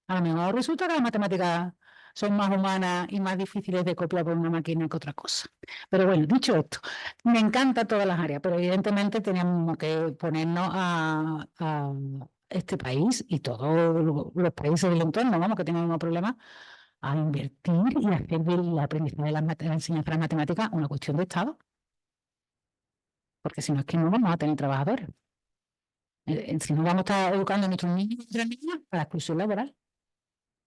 A lo mejor resulta que las matemáticas son más humanas y más difíciles de copiar por una máquina que otra cosa. Pero bueno, dicho esto, me encantan todas las áreas, pero evidentemente tenemos que ponernos a este país y todos los países del entorno, vamos, que tienen unos problemas, a invertir y hacer del aprendizaje de la enseñanza de las matemáticas una cuestión de Estado. Porque si no es que no vamos a tener trabajadores. Si no vamos a estar educando a nuestros niños y nuestras niñas para la exclusión laboral.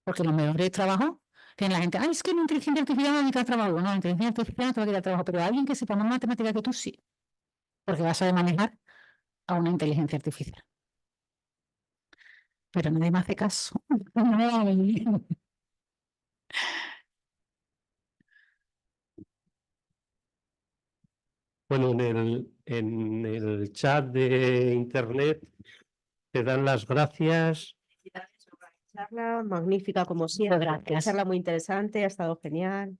Porque los mejores trabajos tienen la gente, es que la inteligencia artificial no va a quitar trabajo. No, la inteligencia artificial no te va a quitar trabajo, pero alguien que sepa más matemáticas que tú sí. Porque vas a saber manejar a una inteligencia artificial. Pero nadie me hace caso. Bueno, en el chat de internet te dan las gracias. Charla magnífica como siempre. Gracias. Charla muy interesante, ha estado genial.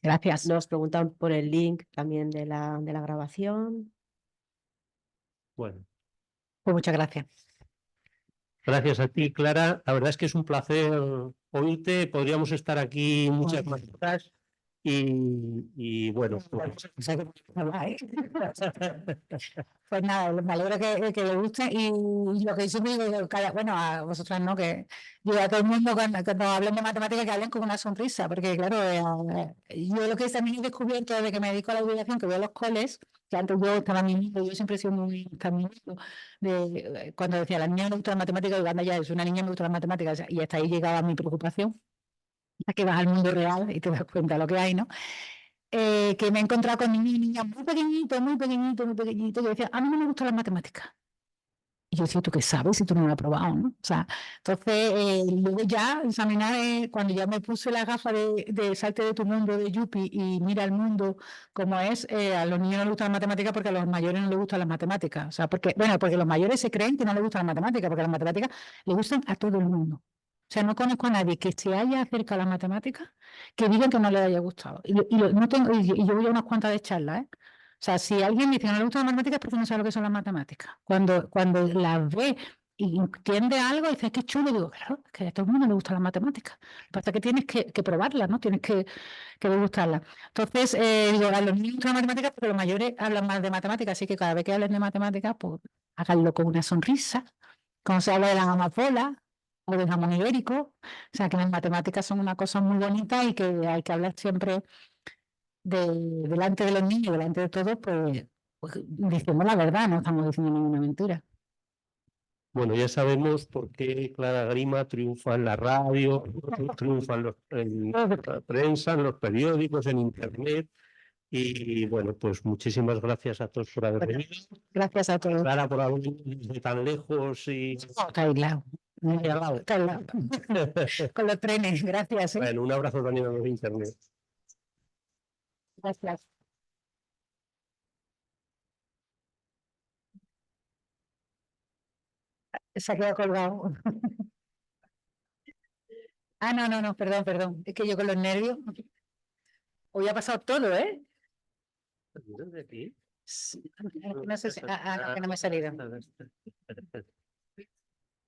Gracias. Nos preguntan por el link también de la grabación. Bueno, Pues muchas gracias. gracias a ti, Clara. La verdad es que es un placer oírte. Podríamos estar aquí muchas más horas. Y bueno, pues, Pues nada, me alegro que le guste y lo que siempre digo, bueno, a vosotras no, que yo a todo el mundo cuando hablen de matemáticas que hablen con una sonrisa, porque claro, yo lo que también he descubierto desde que me dedico a la divulgación, que veo los coles, que antes yo estaba mimando, yo siempre he sido muy caminito, cuando decía, la niña me gusta la matemática, digo, anda ya, es una niña me gusta las matemáticas, y hasta ahí llegaba mi preocupación, hasta que vas al mundo real y te das cuenta de lo que hay, ¿no? Que me he encontrado con niños y niñas muy pequeñitos, que decían, a mí no me gustan las matemáticas. Y yo decía, ¿tú qué sabes si tú no lo has probado, no? O sea, entonces, luego ya examinar, cuando ya me puse la gafa de salte de tu mundo de Yupi y mira el mundo como es, a los niños no les gustan las matemáticas porque a los mayores no les gustan las matemáticas. O sea, porque los mayores se creen que no les gustan las matemáticas, porque las matemáticas les gustan a todo el mundo. O sea, no conozco a nadie que se haya acercado a las matemáticas que digan que no le haya gustado. Y yo voy a unas cuantas de charlas, ¿eh? O sea, si alguien dice que no le gustan las matemáticas, es porque no sabe lo que son las matemáticas. Cuando las ve y entiende algo, dice, qué chulo, digo, claro, es que a todo el mundo le gustan las matemáticas. Lo que pasa es que tienes que probarlas, ¿no? Tienes que degustarlas. Entonces, digo, a los niños les gustan las matemáticas porque los mayores hablan más de matemáticas, así que cada vez que hablen de matemáticas, pues háganlo con una sonrisa como se habla de las amapolas o del jamón ibérico. O sea, que las matemáticas son una cosa muy bonita y que hay que hablar siempre delante de los niños, delante de todos, pues diciendo la verdad, no estamos diciendo ninguna mentira. Bueno, ya sabemos por qué Clara Grima triunfa en la radio, triunfa en la prensa, en los periódicos, en internet. Y bueno, pues muchísimas gracias a todos por haber Bueno, venido. gracias a todos. Clara, por haber venido desde tan lejos y Está aislado. muy al lado. Está aislado. Con los trenes, gracias. Bueno, un abrazo también a los de internet. Gracias. Se ha quedado colgado. Ah, no, perdón. Es que yo con los nervios. Hoy ha pasado todo, ¿eh? ¿De aquí? Sí, no sé si. No, que no me ha salido. Espera.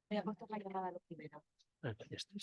Me ha puesto la llamada lo primero. Ya está.